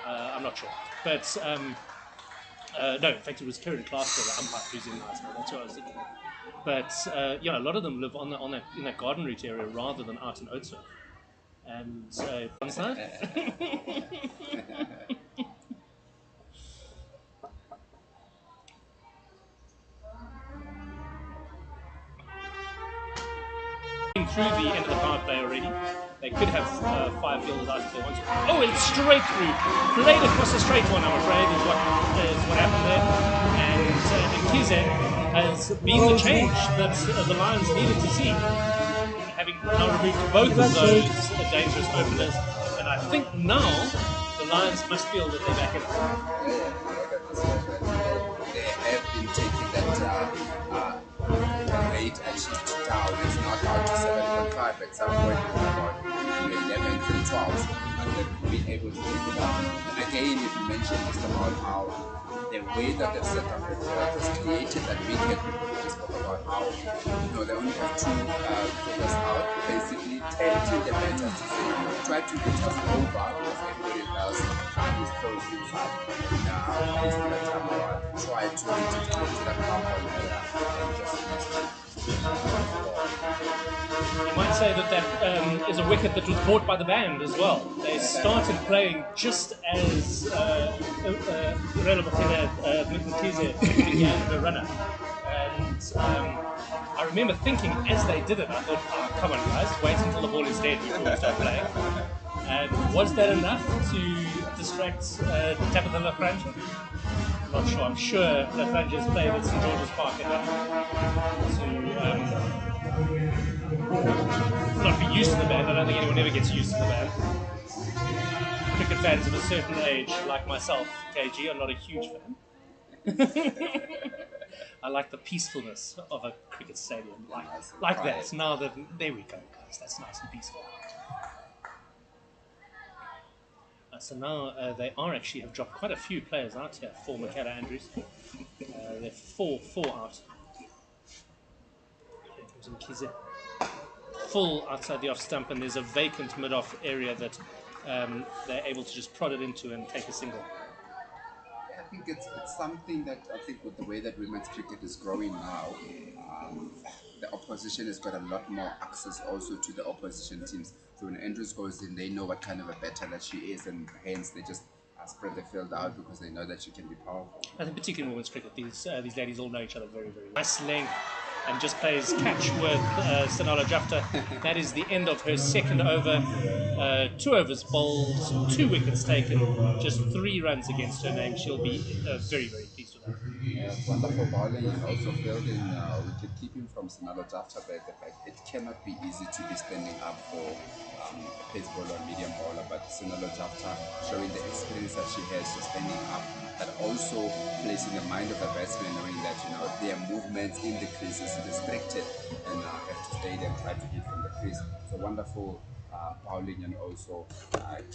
I'm not sure, but no, in fact it was Kieran Clark, the umpire, who's in Iceland. That's what I was thinking. But a lot of them live in that Garden Route area rather than out in Oatsworth. And one side. Through the end of the power play already. They could have 5 fielders out if they want to. Oh, it's straight through. Played across a straight one, I'm afraid, is what happened there. And Nkize has been the change that the Lions needed to see, having now removed both of those dangerous openers. And I think now the Lions must feel that they're back in it. They have been taking that rate actually down. It's not down to 7.5 at some point. It's about 11th and 12th, but they've been able to take it up. And again, if you mentioned just about how the way that they've set up the field has created that wicket, we just spoke about how they only have 2 figures out, basically tempting the batters to say, try to hit us over because everybody else is close inside. This time around, try to hit it close to that compound area and just miss it. You might say that is a wicket that was bought by the band as well. They started playing just as Rela Mkhize began the runner. And I remember thinking as they did it, I thought, oh, come on guys, wait until the ball is dead before we start playing. And was that enough to distract Tabitha Lacrange? Not sure. I'm sure Lacrange has played at St George's Park enough to not be used to the band. I don't think anyone ever gets used to the band. Cricket fans of a certain age, like myself, KG, are not a huge fan. I like the peacefulness of a cricket stadium, like that. Now that there we go, guys. That's nice and peaceful. so now they are actually have dropped quite a few players out here for Michaela Andrews. They're four out. Here comes Mkhize. Full outside the off stump, and there's a vacant mid-off area that they're able to just prod it into and take a single. I think it's something that I think with the way that women's cricket is growing now, the opposition has got a lot more access also to the opposition teams. So when Andrews goes in, they know what kind of a batter that she is, and hence they just spread the field out because they know that she can be powerful. I think particularly in women's cricket, these ladies all know each other very, very well. Nice length, and just plays catch with Sanala Jafta. That is the end of her second over. 2 overs bowled, 2 wickets taken, just 3 runs against her name. She'll be very, very pleased with that. Wonderful bowling and also fielding, wicket keeping from Sanala Jafta at the back. It cannot be easy to be standing up for a pace bowler or medium bowler, but Sanala Jafta showing the experience that she has to standing up, but also placing the mind of the batsman, knowing that their movements in the crease is restricted and have to stay there and try to hit from the crease. So wonderful bowling and also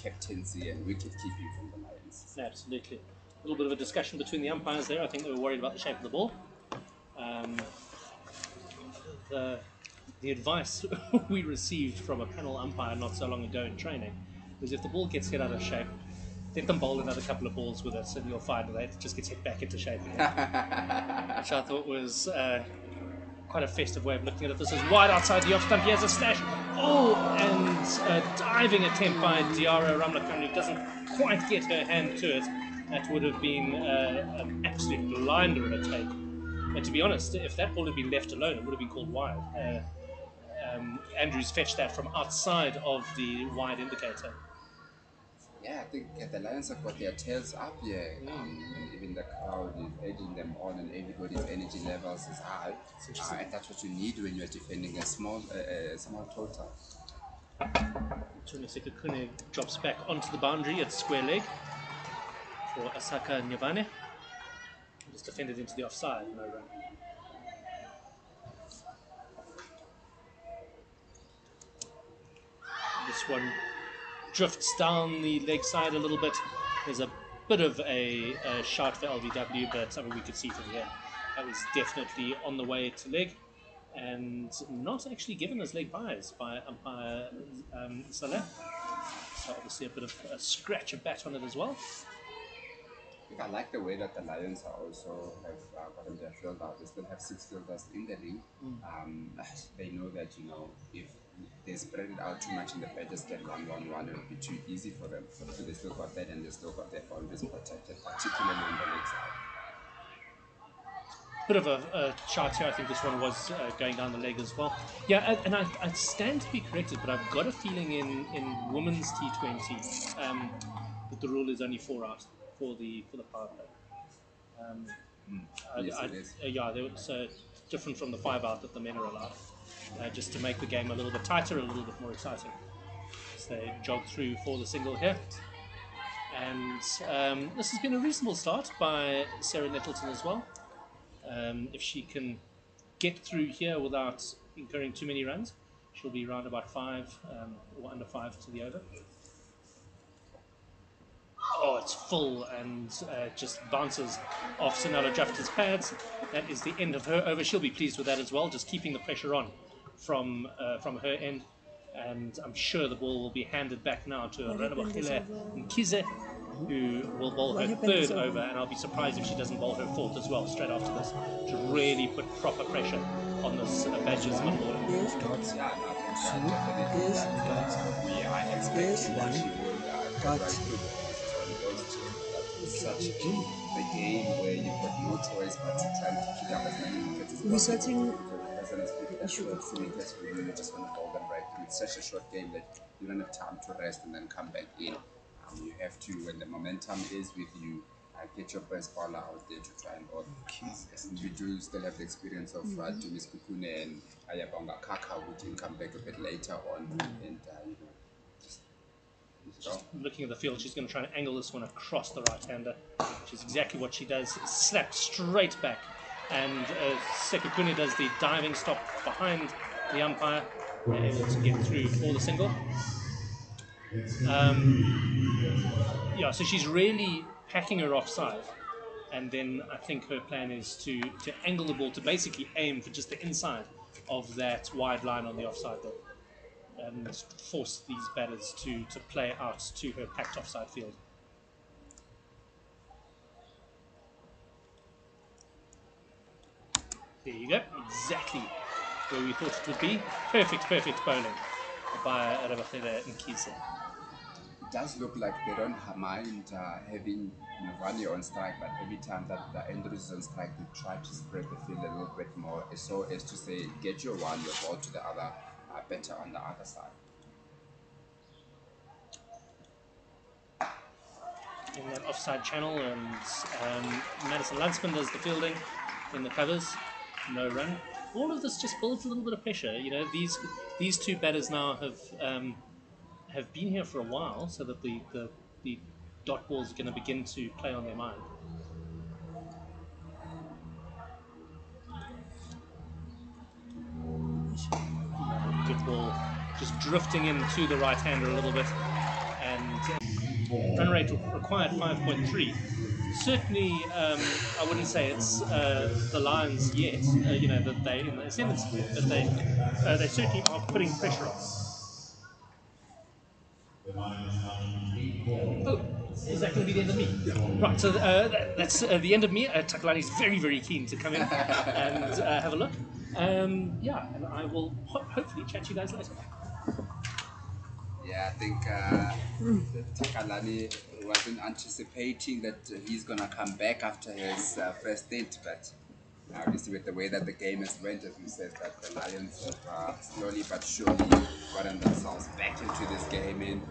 captaincy and wicket keeping from the Lions. Absolutely. A little bit of a discussion between the umpires there. I think they were worried about the shape of the ball. The advice we received from a panel umpire not so long ago in training was if the ball gets hit out of shape, let them bowl another couple of balls with it and you'll find that it just gets hit back into shape again. Which I thought was quite a festive way of looking at it. This is wide outside the off stump. He has a slash. Oh, and a diving attempt by Diara Ramlakhan, who doesn't quite get her hand to it. That would have been an absolute blinder of a take. And to be honest, if that ball had been left alone, it would have been called wide. Andrews fetched that from outside of the wide indicator. Yeah, I think the Lions have got their tails up here, and even the crowd is edging them on, and everybody's energy levels is high. And that's what you need when you're defending a small total. Tunisika Kune drops back onto the boundary at square leg for Asaka Nyavane. Just defended into the offside, no run. This one drifts down the leg side a little bit. There's a bit of a shot for LVW, but I mean, we could see from here that was definitely on the way to leg, and not actually given as leg byes by umpire Saleh. So obviously a bit of a scratch of bat on it as well. I like the way that the Lions are also have gotten their field out. They still have 6 fielders in the ring. They know that if they spread it out too much and the Badgers get 1-1-1, it will be too easy for them. So they still got that, and they still got their boundaries protected, particularly on the leg side. Bit of a chart here. I think this one was going down the leg as well. Yeah, and I stand to be corrected, but I've got a feeling in women's T20 that the rule is only 4 out for the power play. Yes, it is. Yeah, it's different from the 5 out that the men are allowed, just to make the game a little bit tighter, a little bit more exciting. So they jog through for the single here. And this has been a reasonable start by Sarah Nettleton as well. If she can get through here without incurring too many runs, she'll be around about 5 or under 5 to the over. Oh, it's full and just bounces off Sanala Jafta's pads. That is the end of her over. She'll be pleased with that as well, just keeping the pressure on from her end. And I'm sure the ball will be handed back now to Ranabachile Mkhize, who will bowl her 3rd over, and I'll be surprised if she doesn't bowl her 4th as well straight after this, to really put proper pressure on this Badgers middle order. Yeah, no, I expect that she will get right through such a game where you've got no choice but to try to pick up as many wickets as possible. Researching So the person has picked up short wickets for you, you're just going to bowl them right through. It's such a short game that you don't have time to rest and then come back in. You have to, when the momentum is with you, get your best bowler out there to try and bowl. We do still have the experience of Tumis Kukune and Ayabonga Kaka, who can come back a bit later on and Just looking at the field, she's going to try and angle this one across the right-hander, which is exactly what she does. Slap straight back, and Sekukune does the diving stop behind the umpire, able to get through for the single. Yeah, so she's really packing her offside, and then I think her plan is to angle the ball to basically aim for just the inside of that wide line on the offside there, and force these batters to play out to her packed offside field. There you go, exactly where we thought it would be. Perfect bowling by Rabachela and Kisa. It does look like they don't mind having Navani on strike, but every time that Andrews is on strike, they try to spread the field a little bit more, so as to say, get your ball to the other, better on the other side. In that offside channel, and Madison Lunsman does the fielding in the covers. No run. All of this just builds a little bit of pressure. You know, these two batters now have been here for a while, so that the dot ball is going to begin to play on their mind. Good ball, just drifting into the right-hander a little bit, and run rate required 5.3. Certainly, I wouldn't say it's the Lions yet. You know that they in the ascendancy yet, but they certainly are putting pressure on. Oh, is that going to be the end of me? Yeah. Right, so that's the end of me. Takalani is very keen to come in and have a look. Yeah, and I will hopefully chat to you guys later. Yeah, I think Takalani wasn't anticipating that he's gonna come back after his first stint, but obviously with the way that the game has went, as we said, that the Lions have slowly but surely gotten themselves back into this game. And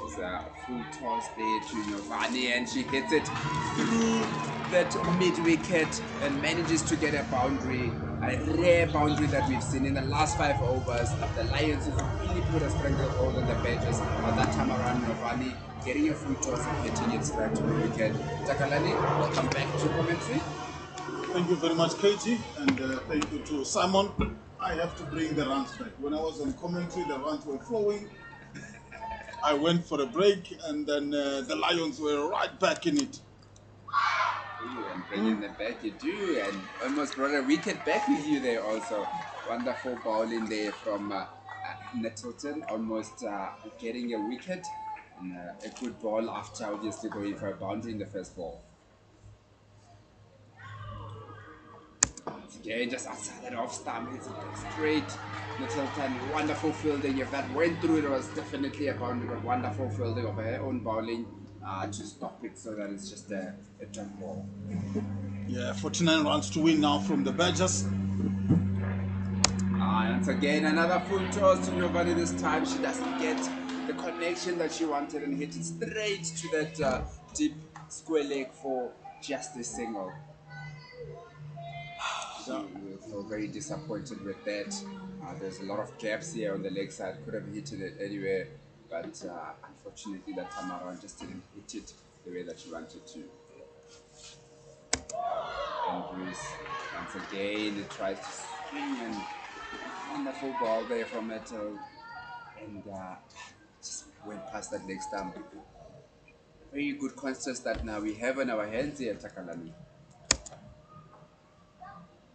it's a full toss there to Giovanni, and she hits it through that mid-wicket and manages to get a boundary, a rare boundary that we've seen in the last 5 overs. The Lions have really put a stranglehold on the Badgers, but that time around Giovanni getting a full toss and hitting it straight to the wicket. Takalani, welcome back to commentary. Thank you very much, KG, and thank you to Simon. I have to bring the runs back. When I was on commentary, the runs were flowing. I went for a break, and then the Lions were right back in it. And bringing them back, you do, and almost brought a wicket back with you there also. Wonderful bowling there from Nettleton, almost getting a wicket, and a good ball after obviously going for a boundary in the first ball. Again, just outside that off stump, it's straight. Nettleton, wonderful fielding. If that went through, it was definitely a boundary, but wonderful fielding of her own bowling to stop it so that it's just a jump ball. Yeah, 49 runs to win now from the Badgers. Once again, another full toss to Giovanni this time. She doesn't get the connection that she wanted and hit it straight to that deep square leg for just a single. She will feel very disappointed with that. There's a lot of gaps here on the leg side. Could have hit it anywhere, but unfortunately that time around just didn't hit it the way that she wanted to. And Bruce, once again, it tries to swing, and wonderful ball there from Metal, and just went past that leg stump. Very good contest that now we have on our hands here, Takalani.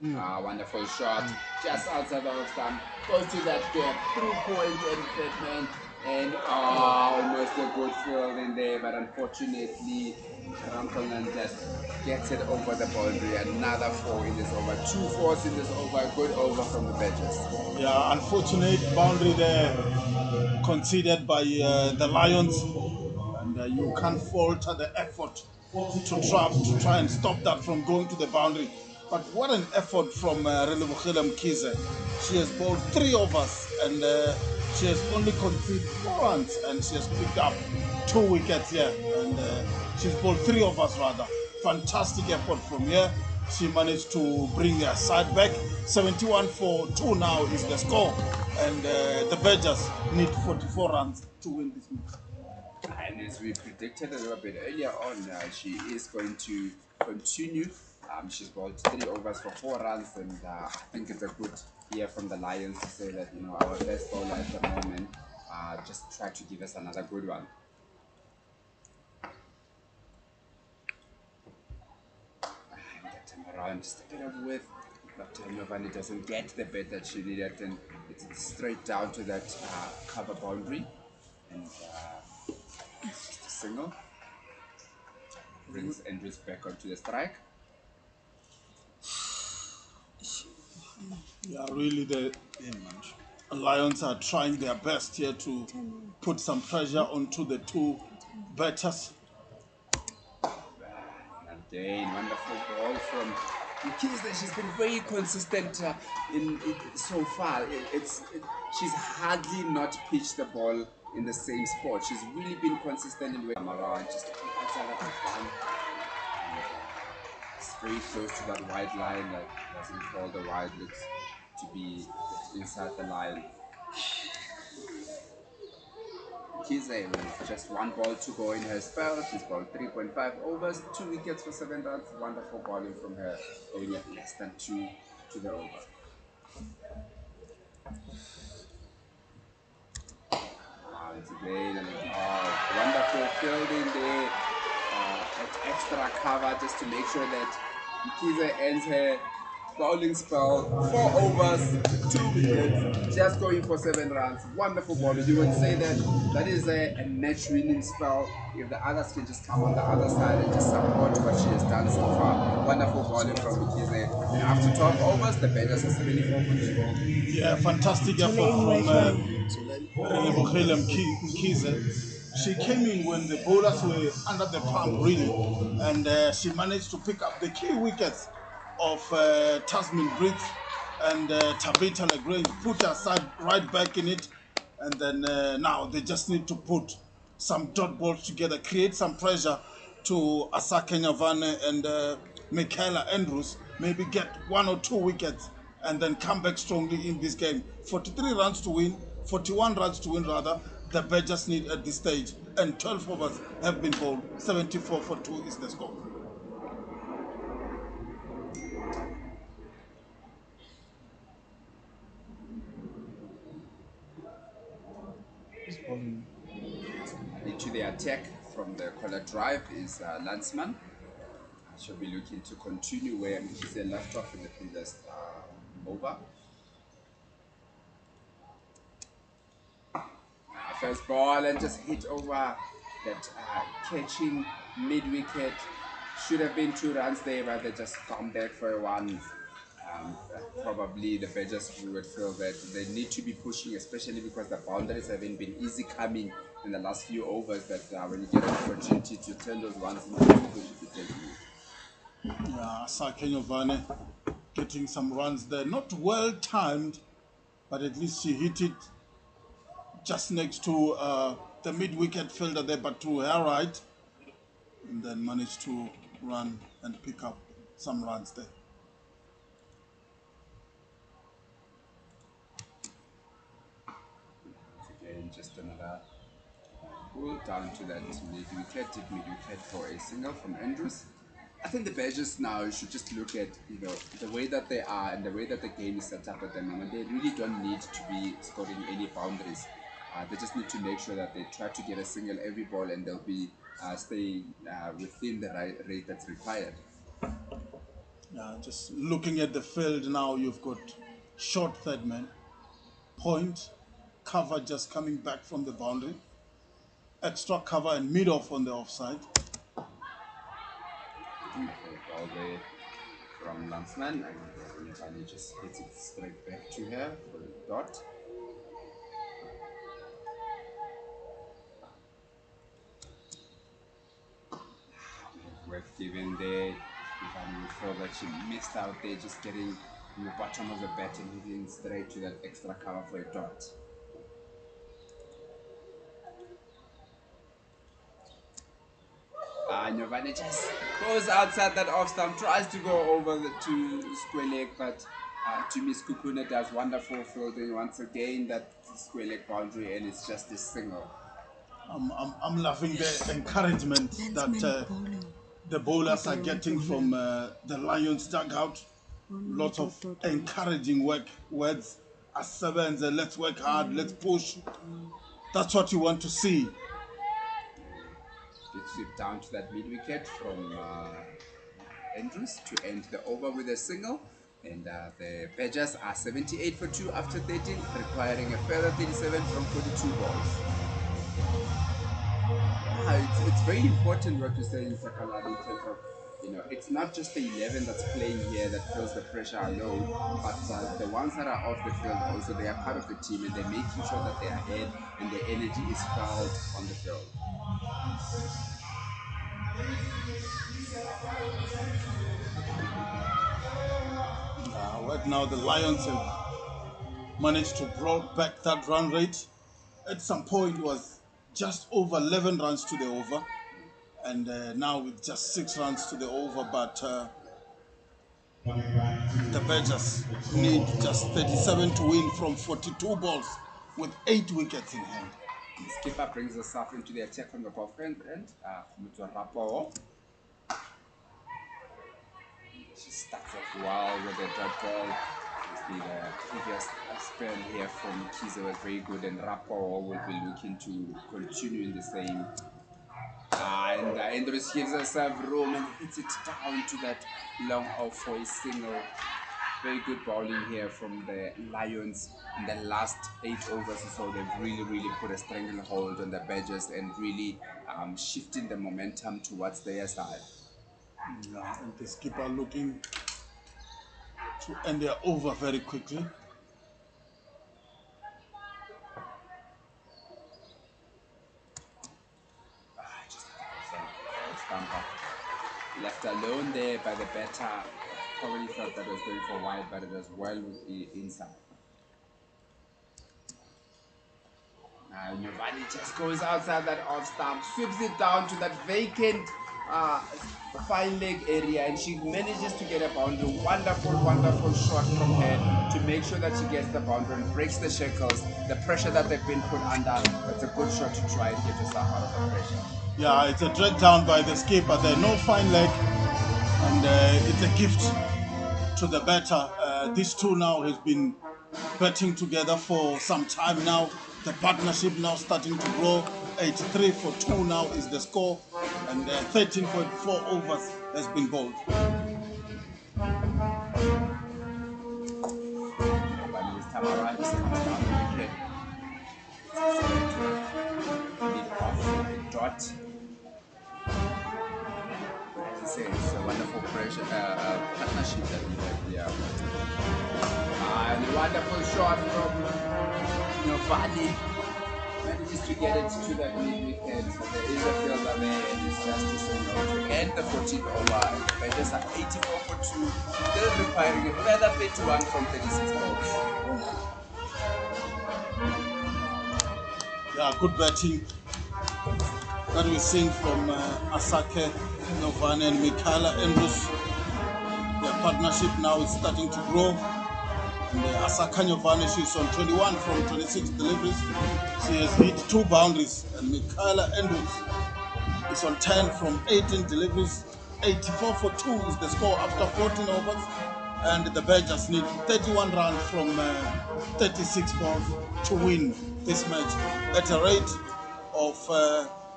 Wonderful shot, just outside the off stump, goes to that gap, through point and Fedman, and almost a good field in there, but unfortunately, Rampolan just gets it over the boundary. Another 4 in this over, 2 4s in this over, good over from the Badgers. Yeah, unfortunate boundary there conceded by the Lions, and you can't falter the effort to try and stop that from going to the boundary. But what an effort from Relebohela Mkhize. She has bowled 3 overs, and she has only conceded 4 runs, and she has picked up 2 wickets here, and she's bowled 3 overs rather. Fantastic effort from here. She managed to bring her side back. 71 for 2 now is the score, and the Badgers need 44 runs to win this match. And as we predicted a little bit earlier on, she is going to continue. She's bowled 3 overs for 4 runs, and I think it's a good year from the Lions to say that our best bowler at the moment just try to give us another good one. And that time around, just a bit of width, but Giovanni doesn't get the bet that she needed, and it's straight down to that cover boundary, and just a single brings Andrews back onto the strike. Yeah, really, the Lions are trying their best here to put some pressure onto the two batters. And again, wonderful ball from Mkhize. She's been very consistent in so far. She's hardly not pitched the ball in the same spot. She's really been consistent in where around, just outside of the line. It's very close to that wide line that doesn't call the wide, looks to be inside the line. Mkhize with just one ball to go in her spell. She's bowled 3.5 overs, 2 wickets for 7 runs. Wonderful bowling from her, going at less than 2 to the over. It's again, and wonderful fielding there. Extra cover just to make sure that Mkhize ends her bowling spell. 4 overs, 2 wickets, just going for 7 runs. Wonderful bowling. You would say that that is a match winning spell if the others can just come on the other side and just support what she has done so far. Wonderful bowling from Mkhize. And after 12 overs, the batters are 74.2. Yeah, fantastic effort from Relebogile Mkhize. She came in when the bowlers were under the pump, really, and she managed to pick up the key wickets of Tasmin Briggs and Tabitha Lagrange, put her side right back in it, and then now they just need to put some dot balls together, create some pressure to Asake Nyavane and Michaela Andrews, maybe get 1 or 2 wickets and then come back strongly in this game. 43 runs to win, 41 runs to win rather, the Badgers need at this stage, and 12 overs have been bowled. 74 for 2 is the score. Into the attack from the collar drive is Landsman. She'll be looking to continue where Mkhize left off in the previous over. First ball and just hit over that catching mid-wicket. Should have been 2 runs there, but they just come back for a 1. Probably the Badgers would feel that they need to be pushing, especially because the boundaries haven't been easy coming in the last few overs, that when you get an opportunity to turn those ones into push, you take it. Yeah, Asake Nyavane getting some runs there. Not well timed, but at least she hit it just next to the mid-wicket fielder there, but to her right, and then managed to run and pick up some runs there. Again, just another pull down to that mid-wicket for a single from Andrews. I think the Badgers now should just look at the way that they are and the way that the game is set up at the moment. They really don't need to be scoring any boundaries. They just need to make sure that they try to get a single every ball, and they'll be staying within the rate that's required. Just looking at the field now, you've got short third man, point, cover just coming back from the boundary, extra cover and mid-off on the offside. Ball there from Landsman, and Nyavane just hits it straight back to her for the dot. Worth giving there. Nyavane would feel that she missed out there, just getting in the bottom of the bat and hitting straight to that extra cover for a dot. Nyavane just goes outside that off stump, tries to go over to square leg, but Miss Kukuna does wonderful fielding once again, that square leg boundary, and it's just a single. I'm loving the encouragement that the bowlers are getting from the Lions dugout. Lots of encouraging words as sevens. Let's work hard, let's push. That's what you want to see. Good sweep down to that mid wicket from Andrews to end the over with a single. And the Badgers are 78 for 2 after 13, requiring a further 37 from 42 balls. It's very important what you say in Sakalad in terms of, it's not just the 11 that's playing here that feels the pressure alone, but the ones that are off the field also, they are part of the team and they're making sure that they are ahead and the energy is felt on the field. Right now, the Lions have managed to roll back that run rate. At some point, it was just over 11 runs to the over, and now with just 6 runs to the over. But the Badgers need just 37 to win from 42 balls with 8 wickets in hand. The skipper brings us up into the attack from the off end. Rapo. She starts off well with the dot ball. The previous spell here from Kiza was very good, and Rapo will be looking to continue in the same. And Andrews gives herself room and hits it down to that long off for a single. Very good bowling here from the Lions in the last 8 overs or so. They've really put a stranglehold on the Badgers and really shifting the momentum towards their side. Yeah, and the skipper looking to end their over very quickly. Stamper left alone there by the batter. Probably thought that was going for wide, but it was well inside. Now Giovanni just goes outside that off stump, sweeps it down to that vacant fine leg area, and she manages to get a boundary. Wonderful shot from her to make sure that she gets the boundary and breaks the shackles, the pressure that they've been put under. That's a good shot to try and get herself out of the pressure. Yeah, it's a drag down by the skipper there, no fine leg, and it's a gift to the batter. These two now has been batting together for some time now. The partnership now starting to grow. 83 for 2 now is the score, and 13.4 overs has been bowled. But this time around, just comes down the wicket. Lead off the dot. As I say, it's a wonderful partnership that we have here. And a wonderful shot from Giovanni. Manages to get it to that mid wicket. So there is a fielder there, and it's just to say no to end the 14th over. And the Badgers are 84 for 2, still requiring a further 31 from 36 balls. Yeah, good batting that we're seeing from Asake, Giovanni and Michaela Andrews. Their partnership now is starting to grow. And Asaka Giovanni, she's on 21 from 26 deliveries. She has hit 2 boundaries. And Michaela Andrews is on 10 from 18 deliveries. 84 for 2 is the score after 14 overs. And the Badgers need 31 runs from 36 balls to win this match at a rate of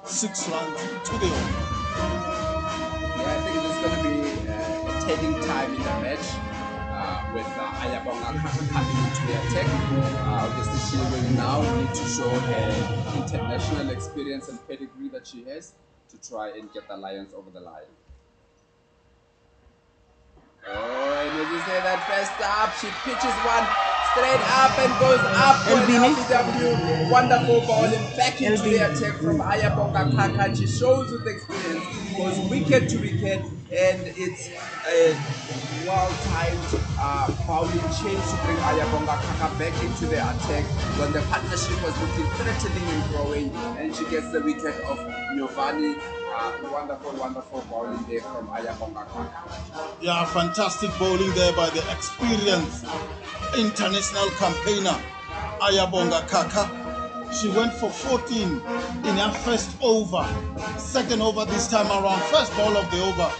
6 runs to the over. Yeah, I think there's going to be a telling time in the match with Ayabonga coming into the attack. Obviously, she will now need to show her international experience and pedigree that she has to try and get the Lions over the line. Oh, and as you say that first up, she pitches one straight up and goes up for an LBW. Wonderful ball and back into the attack from Ayabonga Kaka. She shows with experience, goes wicket to wicket, and it's a well-timed bowling change to bring Ayabonga Kaka back into the attack when the partnership was looking threatening and growing, and she gets the wicket of Giovanni. Wonderful bowling there from Ayabonga Kaka. Yeah, fantastic bowling there by the experienced international campaigner Ayabonga Kaka. She went for 14 in her first over. Second over this time around, first ball of the over,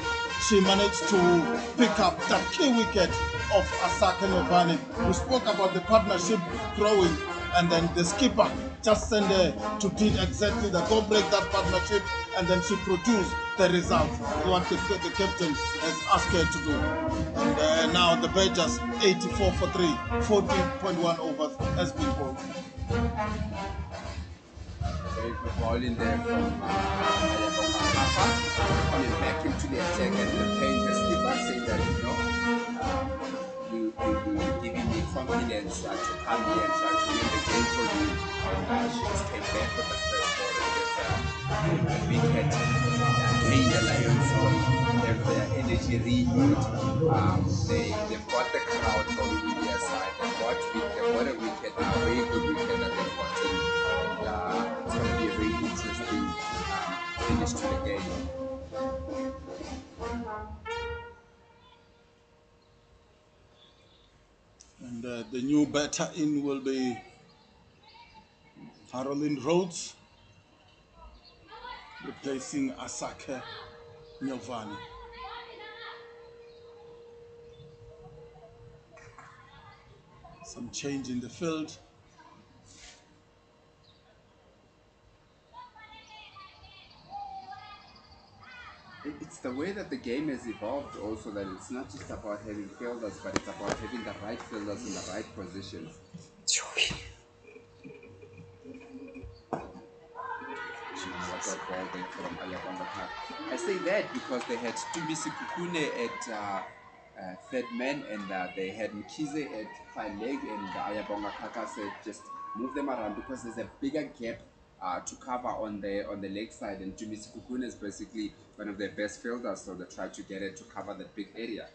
she managed to pick up that key wicket of Asake Giovanni. We spoke about the partnership growing, and then the skipper just send her to do exactly that. Go break that partnership, and then she produce the results. What the captain has asked her to do. And now the Badgers 84 for 3, 14.1 overs has been bowled. Very good ball in there from Ayabonga Papa, coming back into the attack and paying the skipper, saying that, you giving me confidence to come here and try to win the game for you. And she just came back with the first ball and gets a wicket. Again, the Lions have their energy renewed. They've got the crowd going with their side. They've got a wicket, a very good wicket that they've gotten. And it's going to be a very interesting finish to the game. And the new batter in will be Harolyn Rhodes, replacing Asake Nyovane. Some change in the field. It's the way that the game has evolved also, that it's not just about having fielders, but it's about having the right fielders in the right positions. What a ball there from Ayabonga Park. I say that because they had Tubisi Kukune at third man, and they had Mkize at fine leg, and Ayabonga Kaka said just move them around because there's a bigger gap to cover on the leg side, and Tubisi Kukune is basically one of their best fielders, so they tried to get it to cover that big area.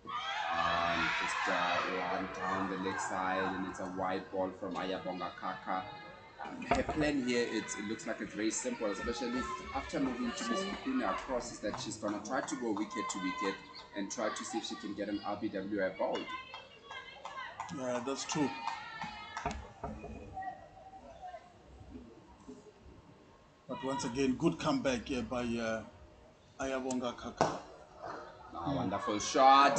Just one down the leg side, and it's a wide ball from Ayabonga Kaka. Her plan here, it looks like it's very simple, especially after moving to Miss Kukuna across, is that she's going to try to go wicket to wicket and try to see if she can get an RBWI ball. Yeah, that's true. But once again, good comeback here by Ayabonga Kaka. Wonderful shot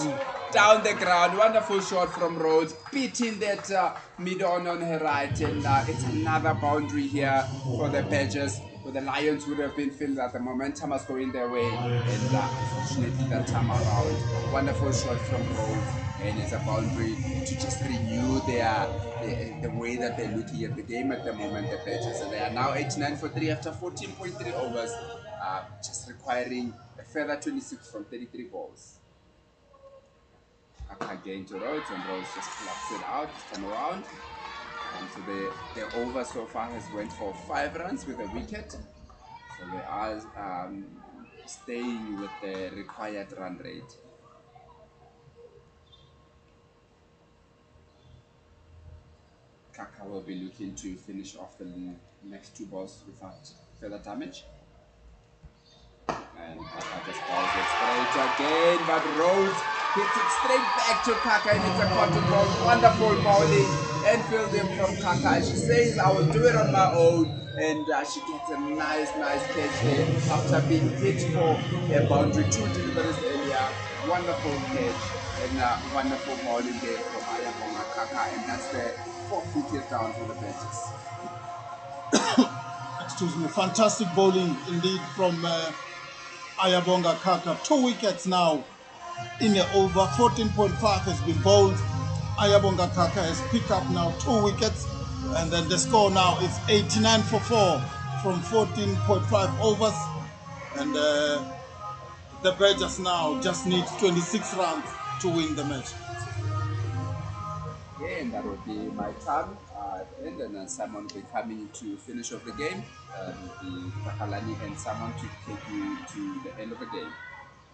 down the ground, wonderful shot from Rhodes, beating that mid-on her right, and it's another boundary here for the Badgers, where the Lions would have been feeling that the momentum was going their way, and unfortunately that time around, wonderful shot from Rhodes, and it's a boundary to just renew the way that they're looking at the game at the moment, the Badgers, and they are now 89 for 3 after 14.3 overs, just requiring a further 26 from 33 balls. Again to Rhodes, and Rhodes just plucks it out this time around. So the over so far has went for 5 runs with a wicket. So they are staying with the required run rate. Kaka will be looking to finish off the next 2 balls without further damage. And Kaka just balls it straight again, but Rhodes hits it straight back to Kaka, and it's a cotton ball. Wonderful bowling and fielding from Kaka. And she says, I will do it on my own. And she gets a nice catch there after being hit for a boundary 2 deliveries earlier. Wonderful catch and wonderful bowling there from Ayabonga Kaka. And that's the 4th wicket down for the Badgers. Excuse me, fantastic bowling indeed from Ayabonga Kaka. 2 wickets now in the over. 14.5 has been bowled. Ayabonga Kaka has picked up now 2 wickets, and then the score now is 89 for 4 from 14.5 overs, and the Badgers now just need 26 runs to win the match. Okay, and that will be my turn at the end, and then someone will be coming to finish off the game. Will be Takalani and someone to take you to the end of the game.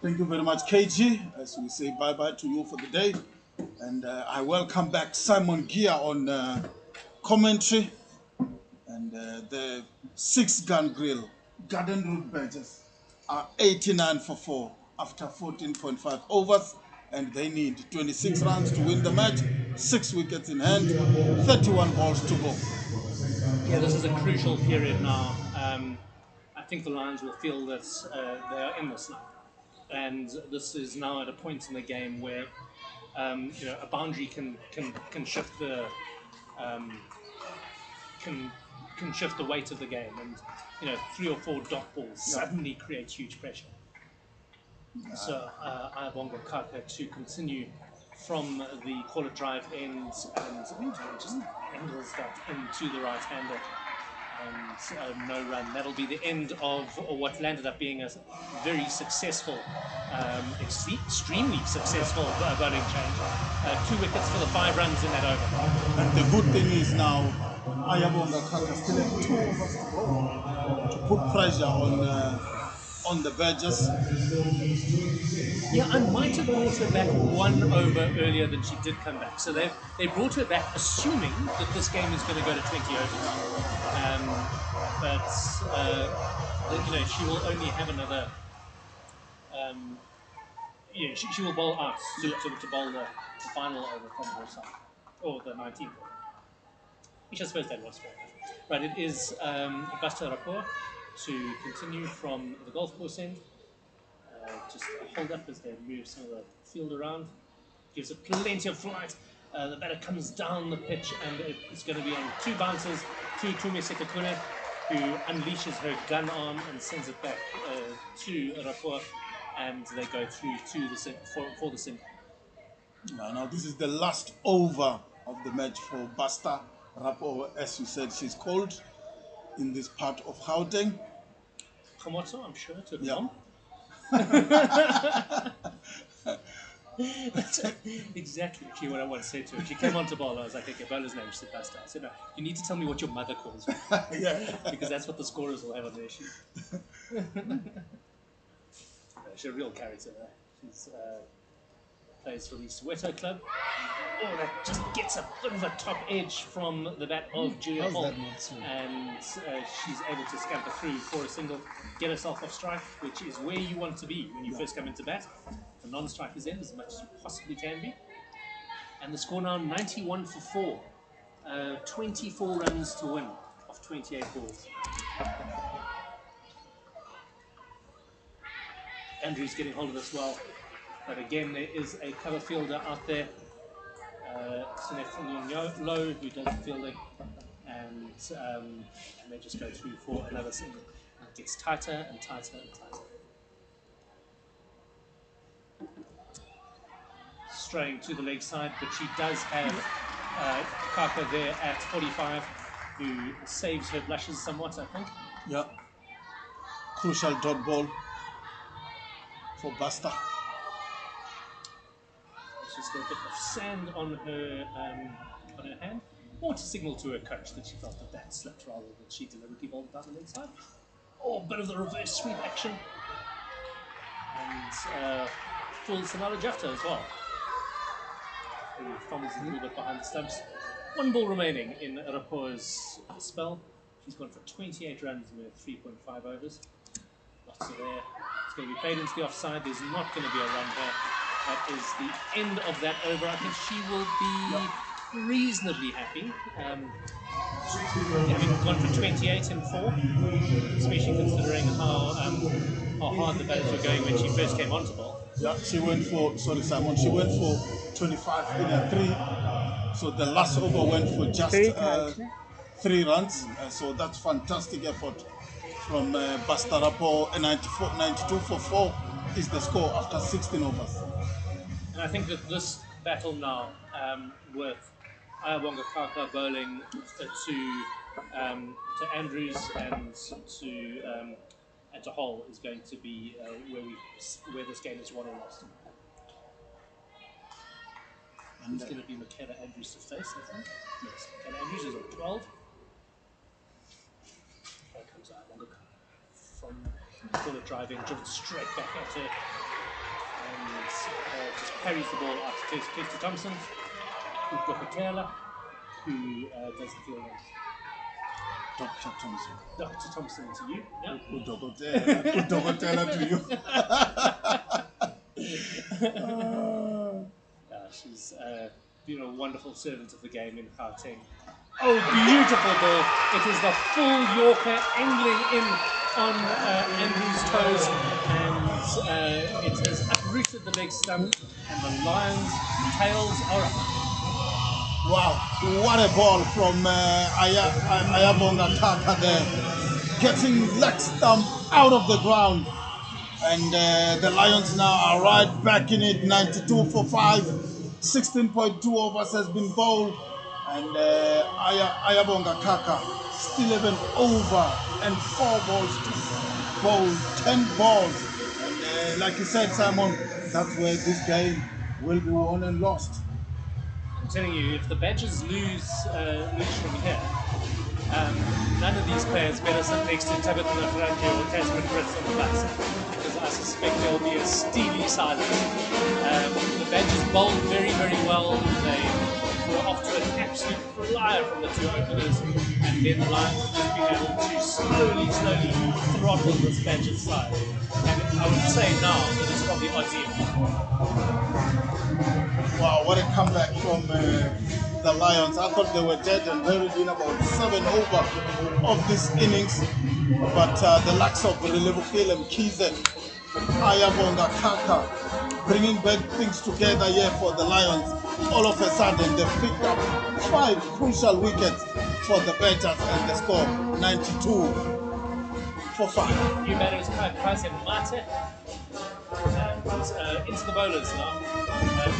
Thank you very much, KG, as we say bye-bye to you for the day. And I welcome back Simon Gia on commentary. And the 6-gun grill, Garden Route Badgers, are 89 for 4 after 14.5 overs. And they need 26 runs to win the match, 6 wickets in hand, 31 balls to go. Yeah, this is a crucial period now. I think the Lions will feel that they are in this now. And this is now at a point in the game where a boundary can shift can shift the weight of the game, and 3 or 4 dot balls suddenly create huge pressure. So Ayabonga Kaka to continue from the corner drive end and just angles that into the right-hander. And no run. That'll be the end of what landed up being a very successful, extremely successful bowling change. 2 wickets for the 5 runs in that over. And the good thing is now, Ayabonga Kaka still have 2 overs to go to put pressure on the Badgers. Yeah, I might have brought her back 1 over earlier than she did come back. So they brought her back assuming that this game is going to go to 20 overs. But she will only have another. She will bowl out to bowl the final over from her side, or the 19th. Which I suppose that was fair enough. But it is Buster Rapport to continue from the golf course end. Just hold up as they move some of the field around. Gives it plenty of flight. The batter comes down the pitch and it's going to be on 2 bounces to Tumi Sekakune, who unleashes her gun arm and sends it back to Rapport, and they go through to the for the single. Now this is the last over of the match for Basta Rapport. As you said, she's called in this part of Gauteng. Komoto, I'm sure, to the Yeah. mom. That's exactly actually what I want to say to her. She came on to bowl. I was like, okay, bowler's name. She said Basta. I said, no, you need to tell me what your mother calls you. Yeah. Because that's what the scorers will have on their sheet. She's a real character there. She's plays for the Soweto club. Oh, that just gets a bit of a top edge from the bat of Julia How's Hall. that not so? And she's able to scamper through for a single, get herself off strike, which is where you want to be when you first come into bat. The non-striker's end as much as you possibly can be. And the score now 91 for 4. 24 runs to win off 28 balls. Andrew's getting hold of this well. But again, there is a cover fielder out there. Sinef Low, who does the fielding. And they just go through for another single. And it gets tighter and tighter and tighter. Straying to the leg side, but she does have Kaka there at 45, who saves her blushes somewhat, I think. Yeah. Crucial dot ball for Basta. She's got a bit of sand on her hand, or to signal to her coach that she felt that that slipped rather than she deliberately bowled down the leg side. Oh, a bit of the reverse sweep action. And full Sonala Jafta as well, who fumbles a little bit behind the stumps. 1 ball remaining in Rapport's spell. She's gone for 28 runs in her 3.5 overs. Lots of there. It's going to be played into the offside. There's not going to be a run here. That is the end of that over. I think she will be reasonably happy. Having gone for 28 in 4, especially considering how hard the batters were going when she first came onto ball. Yeah, she went for, sorry Simon, she went for 25 in a 3. So the last over went for just 3 runs. So that's fantastic effort from Basta Rapport. 92 for 4 is the score after 16 overs. And I think that this battle now with Ayabonga Kaka bowling to Andrews and to Hull is going to be where this game is won or lost. And it's going to be Michaela Andrews to face, I think. Yes, Michaela Andrews is on 12. Here comes Ayabonga Kaka from the corner driving, driven straight back at her. And just carries the ball out to Kirsty Thompson, Udokotela, who does the fielding. Dr. Thompson. Dr. Thompson to you. Yeah. Udokotela to you. She's been a wonderful servant of the game in Gauteng. Oh, beautiful ball. It is the full Yorker angling in on Andrew's toes, and it has uprooted the leg stump, and the Lions' tails are up. Wow, what a ball from Ayabonga Kaka there. Getting leg stump out of the ground. And the Lions now are right back in it, 92 for 5. 16.2 overs has been bowled. And Ayabonga Kaka still have an over and 4 balls to bowl, 10 balls. And like you said, Simon, that's where this game will be won and lost. I'm telling you, if the Badgers lose from here, none of these players better sit next to Tabitha Nafaranje or Tasman Fritz on the bus, because I suspect there will be a steely silence. The Badgers bowled very, very well. They were off to an absolute flyer from the 2 openers, and then the Lions have just been able to slowly throttle this Badgers side. And I would say now that it's probably Aussie. Wow, what a comeback from the Lions. I thought they were dead and buried in about 7 over of this innings. But the likes of Relevukile Mkhize, Ayabonga Kaka, bringing back things together here for the Lions. All of a sudden, they picked up 5 crucial wickets for the Badgers and the score 92 for 5. New batter is Kaiser Mate. And into the bowlers now.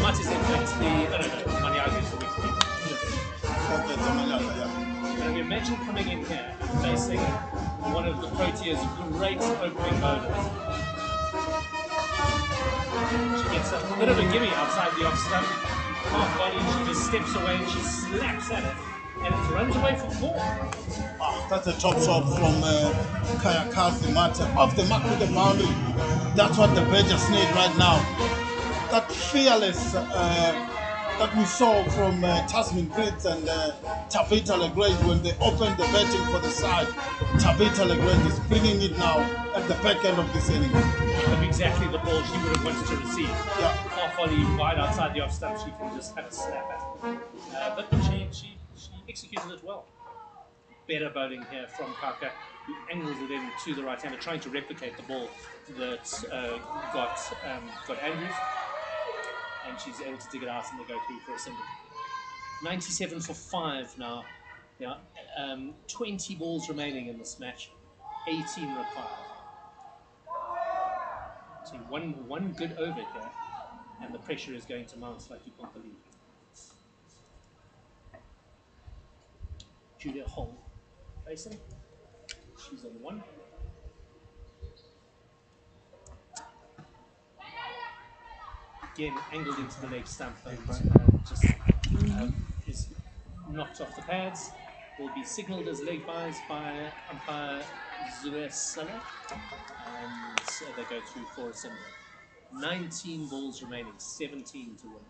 Mate is in fact Maniaga is the wicket. Now imagine coming in here and facing one of the Proteas' great opening bowlers. She gets a bit of a gimme outside the off stump. Half body, she just steps away and she slaps at it. And it runs away for 4. That's a top shot from Kayakazi Mate. Off the mark with the boundary. That's what the Badgers need right now. That fearless that we saw from Tasman Fritz and Tabitha Legrange when they opened the batting for the side. Tabitha Legrange is bringing it now at the back end of this inning. Exactly the ball she would have wanted to receive. Yeah. Half volley wide outside the off stump, she can just have a slap at it. But she executed it well. Better bowling here from Kaka, who angles it in to the right hander, trying to replicate the ball that got Andrews. And she's able to dig it out and they go through for a single. 97 for 5 now. Yeah, 20 balls remaining in this match, 18 required. So one good over here, and the pressure is going to mount like you can't believe. Julia Hall facing. She's on 1. Again, angled into the leg stump and just is knocked off the pads. Will be signalled as leg byes by umpire Zuesala, and they go through for a single. 19 balls remaining, 17 to win.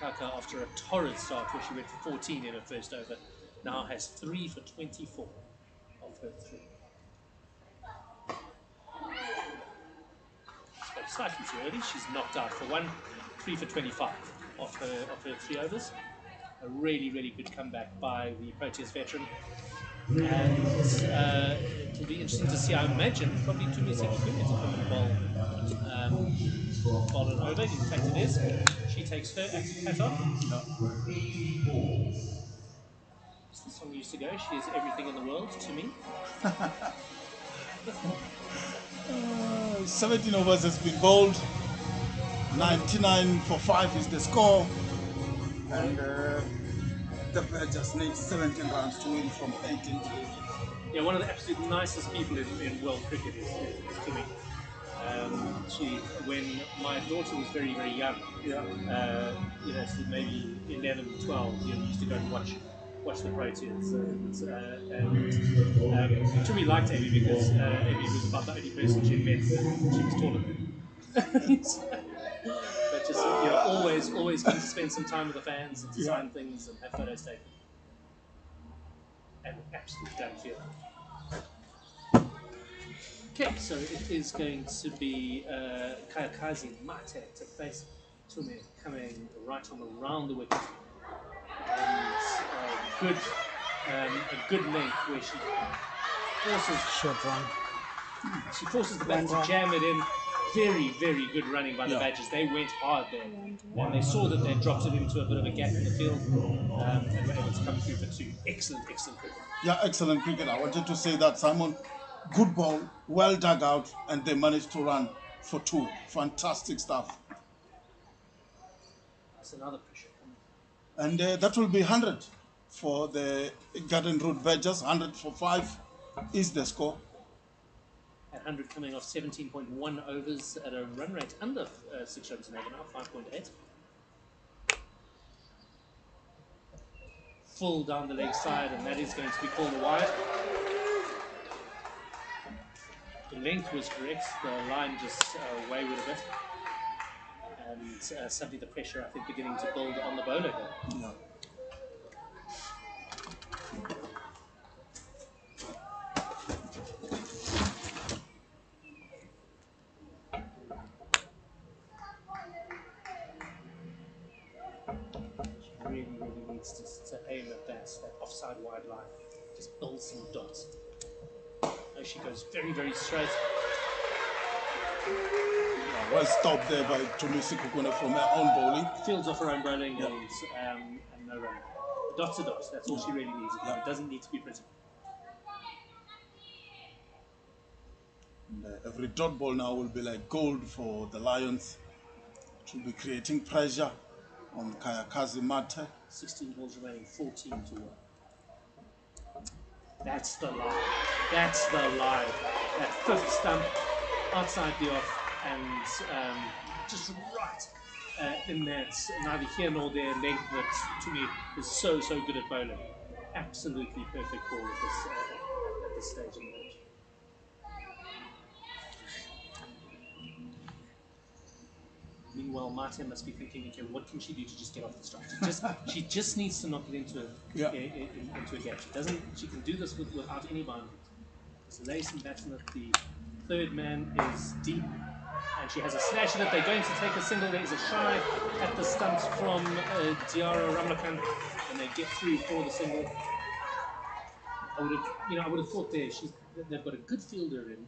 Kaka, after a torrid start where she went for 14 in her first over, now has 3 for 24 of her 3. Spoke slightly too early. She's knocked out for 1, 3 for 25 of her 3 overs. A really, really good comeback by the Proteas veteran. And it'll be interesting to see, I imagine, probably Tumi Sekikume to come and bowl it over. In fact, it is. She takes her hat off. As the song used to go, she is everything in the world to me. 17 overs has been bowled. 99 for 5 is the score. And the Badgers need 17 runs to win from 18 to 8. Yeah, one of the absolute nicest people in world cricket is to me. When my daughter was very, very young, so maybe 11, 12, we used to go and watch the Proteas. And Tumi liked Amy because Amy was about the only person she had met that she was taller than. But just always come to spend some time with the fans and to sign things and have photos taken. And absolute damn feeling. Okay, so it is going to be Kayakazi Mate to face Tume coming right on around the wicket. And a good length where she forces Short run. the bat to jam it in. very, very good running by the Yeah. Badgers. They went hard there, and they saw that they dropped it into a bit of a gap in the field, and were able to come through for two. Excellent, excellent cricket. Yeah, excellent cricket. I wanted to say that, Simon. Good ball, well dug out, and they managed to run for two. Fantastic stuff. That's another pressure coming. And that will be 100 for the Garden Route Badgers. 100 for 5 is the score. 100 coming off 17.1 overs at a run rate under 6 runs an over now, 5.8. Full down the leg side, and that is going to be called a wide. The length was correct, the line just wavered a bit. And suddenly the pressure, I think, beginning to build on the bowler here. Yeah. Really, really needs to aim at that offside wide line. Just build some dots. Oh, she goes very, very straight. Yeah, well stopped there by Tumisi Kukune from her own bowling. Fields off her own bowling and no run. Dots are dots, that's all she really needs. It doesn't need to be pretty. And, every dot ball now will be like gold for the Lions. It will be creating pressure on Kayakazi Mate. 16 balls remaining, 14 to 1. That's the line. That's the line. That fifth stump outside the off and just right in that neither here nor there length that to me is so good at bowling. Absolutely perfect ball at this stage in the match. Meanwhile, Martin must be thinking, okay, what can she do to just get off the strike? She just needs to not get into a gap. She can do this without any boundaries. So Lacey batsman at the third man is deep, and she has a slash at it. They're going to take a single. There is a shy at the stumps from Diara Ramlakan, and they get through for the single. I would have thought they've got a good fielder in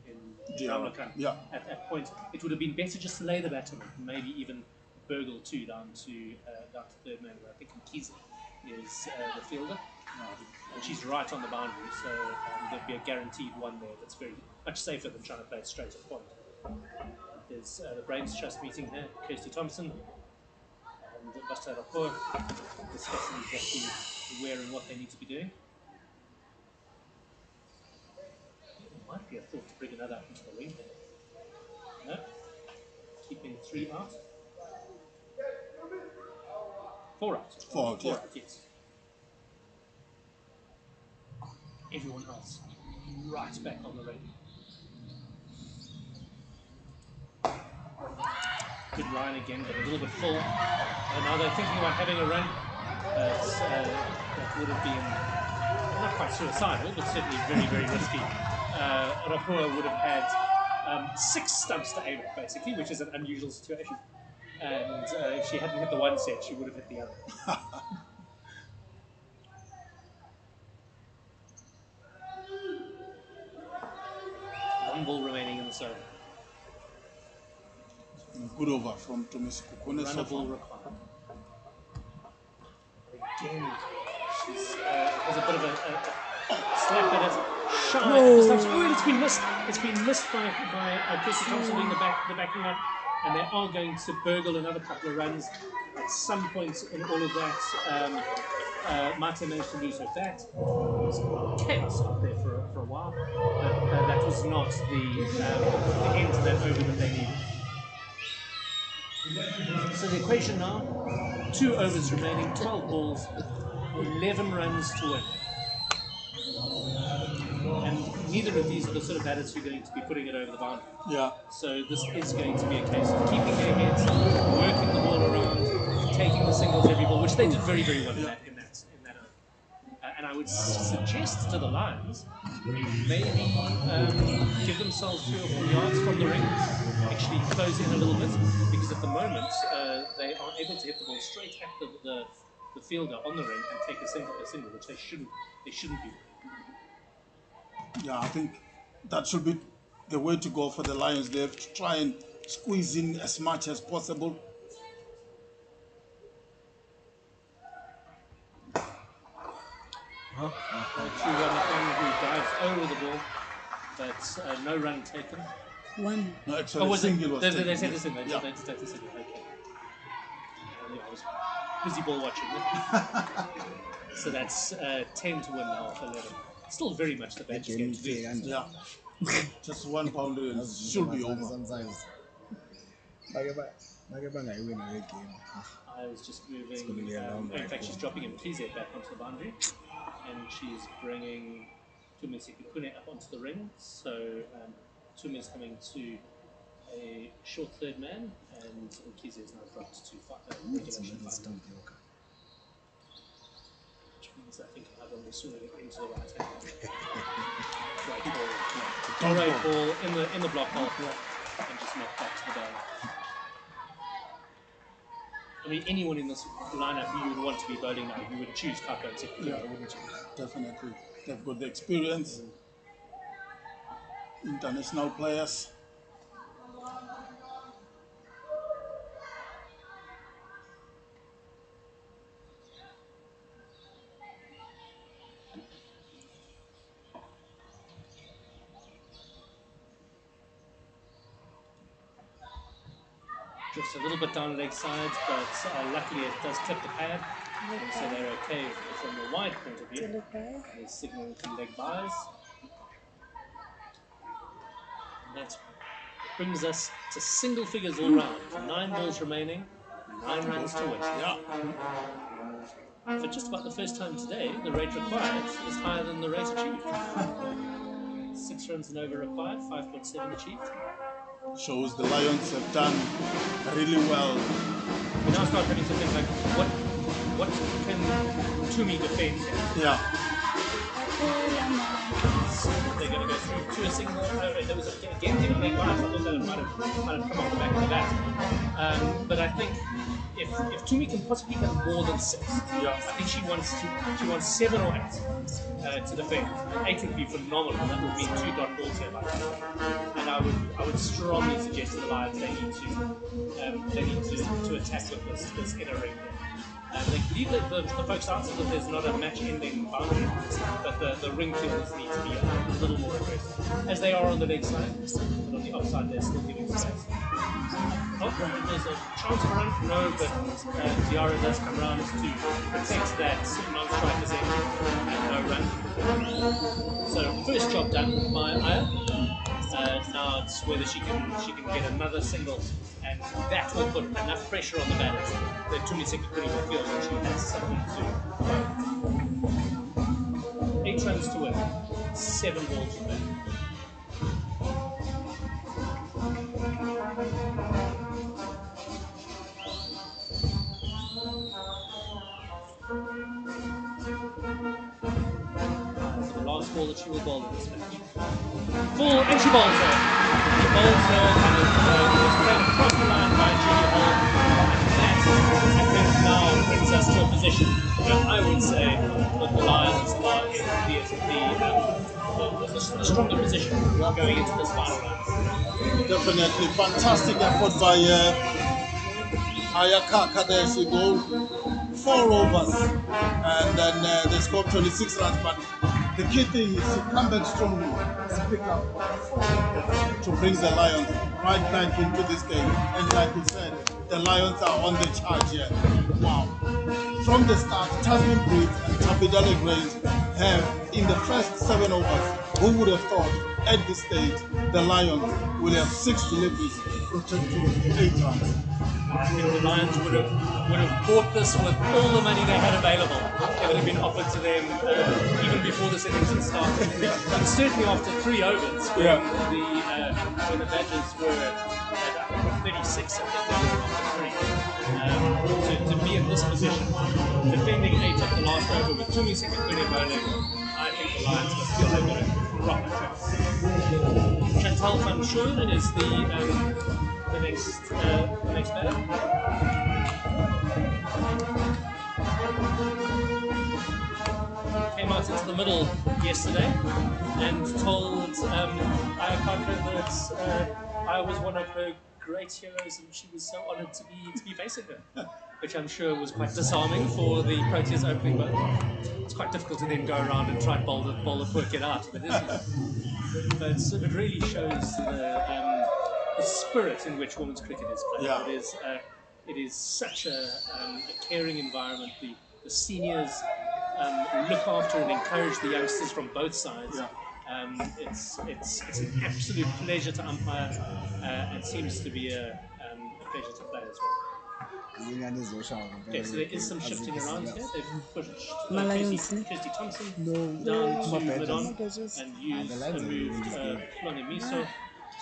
Ramlakan at that point. It would have been better just to lay the batsman, maybe even burgle two down to third man, where I think Mkiza is the fielder. And she's right on the boundary, so there'd be a guaranteed one there that's very much safer than trying to play it straight at point. There's the Brains Trust meeting here, Kirsty Thompson and Basta Rapport discussing exactly where and what they need to be doing. Might be a thought to bring another up into the wing there. No? Keeping 3 out. 4 out. 4 out, 4 yeah. out, yes. Everyone else right back on the radio. Good line again, but a little bit full. Now they're thinking about having a run. That would have been not quite suicidal, but certainly very, very risky. Rapua would have had 6 stumps to aim at, basically, which is an unusual situation. And if she hadn't hit the one set, she would have hit the other. One ball remaining in the serve. Good over from Tumisi Kukune. Run a ball required. Again, she's has a bit of a slap at it. Shy at the stumps. Oh, and it's been missed. It's been missed by Kirsty Thompson doing the backing up, and they are going to burgle another couple of runs at some point in all of that. Mate managed to lose her bat. It was chaos out there for a while, but that was not the end to that over that they needed. So the equation now: 2 overs remaining, 12 balls, 11 runs to win. And neither of these are the sort of batters who are going to be putting it over the boundary. Yeah. So this is going to be a case of keeping their heads, working the ball around, taking the singles every ball, which they did very, very well in that over. And I would suggest to the Lions maybe give themselves 2 or 4 yards from the ring, actually close in a little bit, because at the moment they are able to hit the ball straight at the fielder on the ring and take a single, which they shouldn't be. Yeah, I think that should be the way to go for the Lions. They have to try and squeeze in as much as possible. To Ramakong, who dives over the ball, but no run taken. One. No, actually, Oh, was it? single was They taken, said yes. this in there. Yeah. They said this in there. Okay. I was busy ball watching. So that's 10 to 1 now for 11. Still very much the Badgers game to do. Yeah. Just 1 pounder and should be over. Sometimes. Game. I was just gonna moving. be a long In ride fact, she's home. dropping Mkhize back onto the boundary, and she's bringing Tumisiki Kune up onto the ring. So Tumi's coming to a short third man, and Mkhize is now dropped to regulation 5. Which means I think I will swing it into the right hand. Right ball in the block hole, and just knock back to the ball. I mean, anyone in this lineup who you would want to be bowling now, you would choose Kako and Sekikune, Yeah, wouldn't you? definitely. They've got the experience. International players. Just a little bit down leg side, but luckily it does clip the pad, and so they're okay from the wide point of view. They signal to leg buys. And that brings us to single figures all round. 9 balls remaining, 9 runs to win. Yeah. For just about the first time today, the rate required is higher than the rate achieved. 6 runs and over required, 5.7 achieved. Shows the Lions have done really well. We now start having to think like, what can Tumi defend here? Yeah. They're going to go through to a single. There was again they make bias. I thought that might have come off the back of the bat. But I think if Tumi can possibly get more than 6, I think she wants 7 or 8 to defend. 8 would be phenomenal. That would mean 2 dot balls here, by the way. And I would strongly suggest to the Lions they need to attack with this inner ring here. They leave the folks out so that there's not a match-ending boundary, but the ring killers need to be a little more aggressive, as they are on the leg side, but on the offside they're still giving space. Oh, there's a chance for run, no, but Diarra does come round to protect that non-striker's end and no run. So first job done by Aya. Now it's whether she can get another single, and that will put enough pressure on the batters that Tumisiki Kune will feel that she has something to do. 8 runs to win, 7 balls to win. The last ball that she will bowl in this match. Full, and she bowls her. She bowls her, and it was played across the line by Julia Hall. And that, I think, now brings us to a position where I would say that the Lions are in the stronger position going into this final round. Definitely fantastic effort by Ayaka there. She bowled 4 overs and then they scored 26 runs. But the key thing is she come back strongly and pick up 4 wickets to bring the Lions right back into this game. And like you said, the Lions are on the charge here. Wow. From the start, Tasmin Breed and Tapidale Grange have, in the first 7 overs, who would have thought at this stage the Lions will have 6 deliveries protecting 8 runs. I think the Lions would have bought this with all the money they had available if it had been offered to them even before this innings had started. And certainly after 3 overs, when the Badgers were at 36, I think they were after 3. To be in this position, defending 8 at the last over with Tumisiki Kune bowling, I think the Lions must feel they've got a proper chance. Chantal van Schoen is the next batter. Came out into the middle yesterday and told Ayakaka that I was one of her great heroes, and she was so honoured to be facing her, which I'm sure was quite disarming for the Proteas opening bowler. It's quite difficult to then go around and try and bowl the poor kid out, but it really shows the spirit in which women's cricket is played. Yeah. It is such a caring environment. The seniors look after and encourage the youngsters from both sides. Yeah. It's an absolute pleasure to umpire, and seems to be a pleasure to play as well. Okay, so there is some shifting around here. They've pushed Kirsty Thompson down to Madon and moved Flonne Miso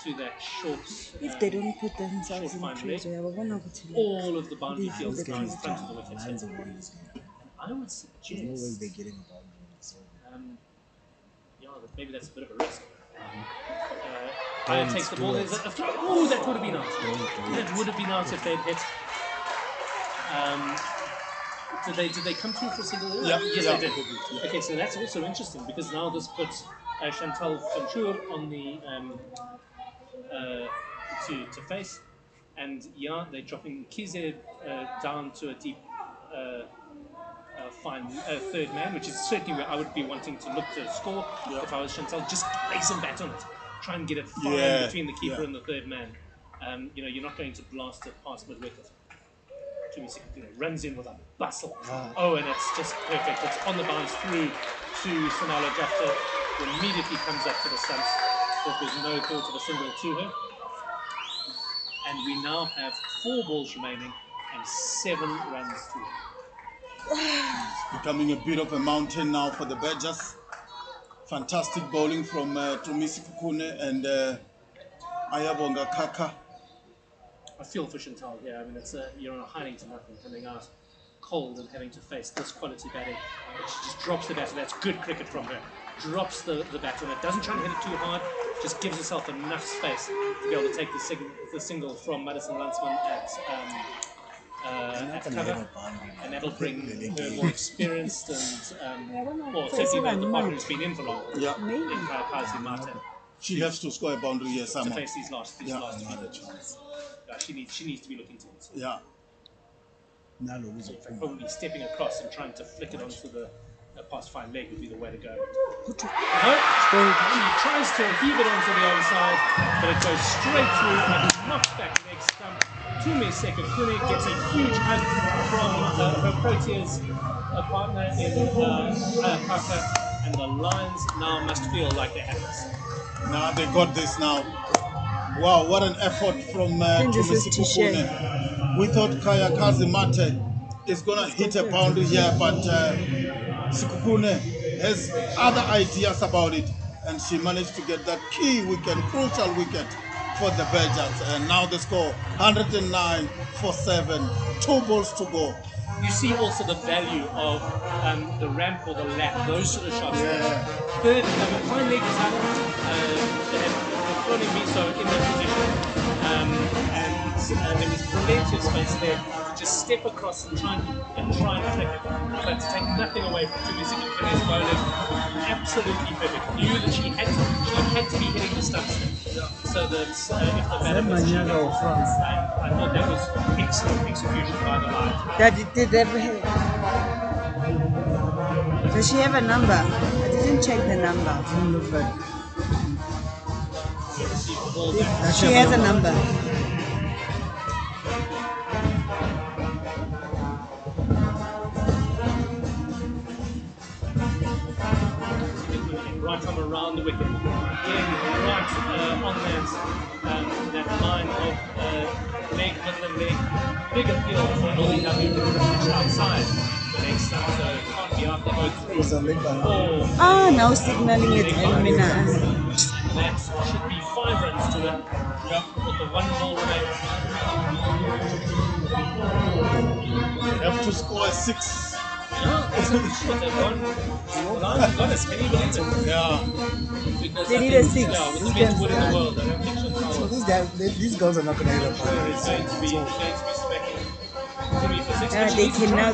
to that short. If they don't put themselves in the fine trees, leg. we have one opportunity. All of the boundary fields This now in is front of the wicket. Lions are winning this game. I would There's no way suggest they're getting a boundary. So maybe that's a bit of a risk. Kaya takes the ball. There's a throw. Oh, that would have been out. That would have been out if they'd hit. Did they come through for a single? Yeah. Yes, Yeah. they did. Okay, so that's also interesting because now this puts Chantal Fanchour on the to face, and they're dropping Kize down to a deep fine third man, which is certainly where I would be wanting to look to score if I was Chantal. Just place and bat on it, try and get it fine between the keeper and the third man. You're not going to blast it past mid-wicket. Runs in with a bustle. Oh, and it's just perfect. It's on the bounce through to Sonala Jafta, who immediately comes up to the stumps. There's no thought of a single to her. And we now have 4 balls remaining and 7 runs to win. It's becoming a bit of a mountain now for the Badgers. Fantastic bowling from Tumisi Kukune and Ayabonga Kaka. I feel for Chantal here. I mean, you're hiding to nothing, coming out cold and having to face this quality batting. She just drops the batter. That's good cricket from her. Drops the batter on it. Doesn't try and hit it too hard. Just gives herself enough space to be able to take the single from Madison Landsman at cover, and that'll bring her more experienced and certainly the partner who's been in for long. Yeah. In Kazi Mata She has to score a boundary here, to Simon. face these last 3 chance. She needs to be looking to it. Yeah. Probably stepping across and trying to flick it onto the past fine leg would be the way to go. No, she tries to heave it onto the other side, but it goes straight through and knocks back the next stump. Tume Sekakune gets a huge hug from her Proteas partner in Kaka, and the Lions now must feel like they have this. Now they got this now. Wow, what an effort from Tumisi Kukune. We thought Kaya Kazimate is going to hit a boundary here, but Sikukune has other ideas about it, and she managed to get that key wicket, crucial wicket for the Badgers. And now the score 109 for 7, 2 balls to go. You see also the value of the ramp or the lap, those sort of shots. Yeah. Third, fine leg is out. They had Flonne Miso in that position. And there was plenty of space there to just step across and try and flick it. But to take nothing away from Tumisi Kukune's bowling, absolutely perfect. Knew that she had to be hitting the stumps there. So that if the batter was cheating, I thought that was excellent execution by the line. Does she have a number? I didn't check the number. She has a number. Right from around the wicket, again right on that line of leg, middle and leg, big appeal for an LBW outside the leg stump, so it can't be out, they go through. Now signaling it, Elmina. That should be 5 runs to win. Yeah. With the 1 ball remaining. They have to score a 6. No, it's what they've gone. The Lions have got us, can you believe it? Yeah. Because They I need a think, 6. Yeah, with the best wood in the world, I don't think Chantal These girls are not going to hit a is going to be smacking. To me for 6. They can now,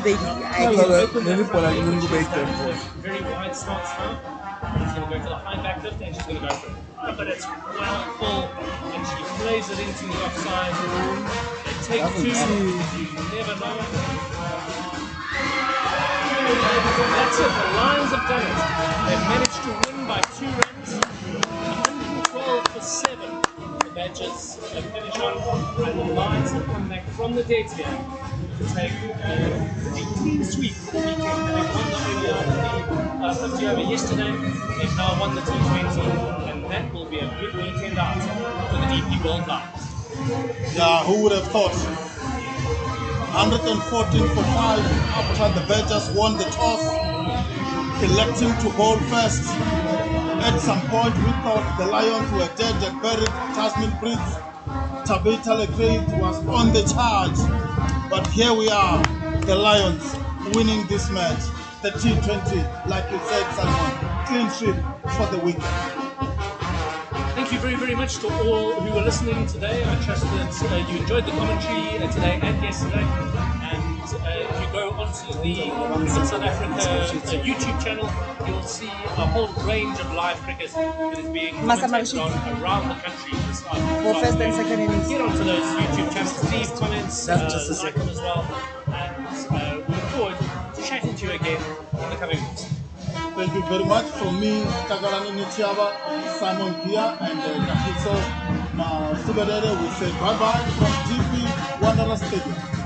Very wide starts now. She's going to go for the high back lift and she's going to go for it. But it's well full and she plays it into the offside. They take two, you never know. That's it, the Lions have done it. They've managed to win by 2 runs, 112 for 7. The Badgers finish on, and the Lions have come back from the dead here to take a clean sweep for the weekend. They've won the 50 over yesterday, they've now won the T20, and that will be a good weekend out for the DP World Lions. Yeah, who would have thought? 114 for 5 after the Badgers won the toss, electing to bowl first. At some point, we thought the Lions were dead and buried. Tasmin Prince, Tabitha Lecrae was on the charge. But here we are, the Lions winning this match. The T20, like you said, Simon, clean sweep for the weekend. Thank you very, very much to all who were listening today. I trust that you enjoyed the commentary today and yesterday. And if you go onto the Cricket South Africa YouTube channel, you'll see a whole range of live cricket that is being commentated on around the country this first and second innings. Get onto those YouTube channels, leave comments, like them as well. And we look forward to chatting to you again in the coming weeks. Thank you very much. From me, Tagarani Nichiaba, Simon Gia, and Nahiso Subedere, we say bye-bye from GP Wanderers Stadium.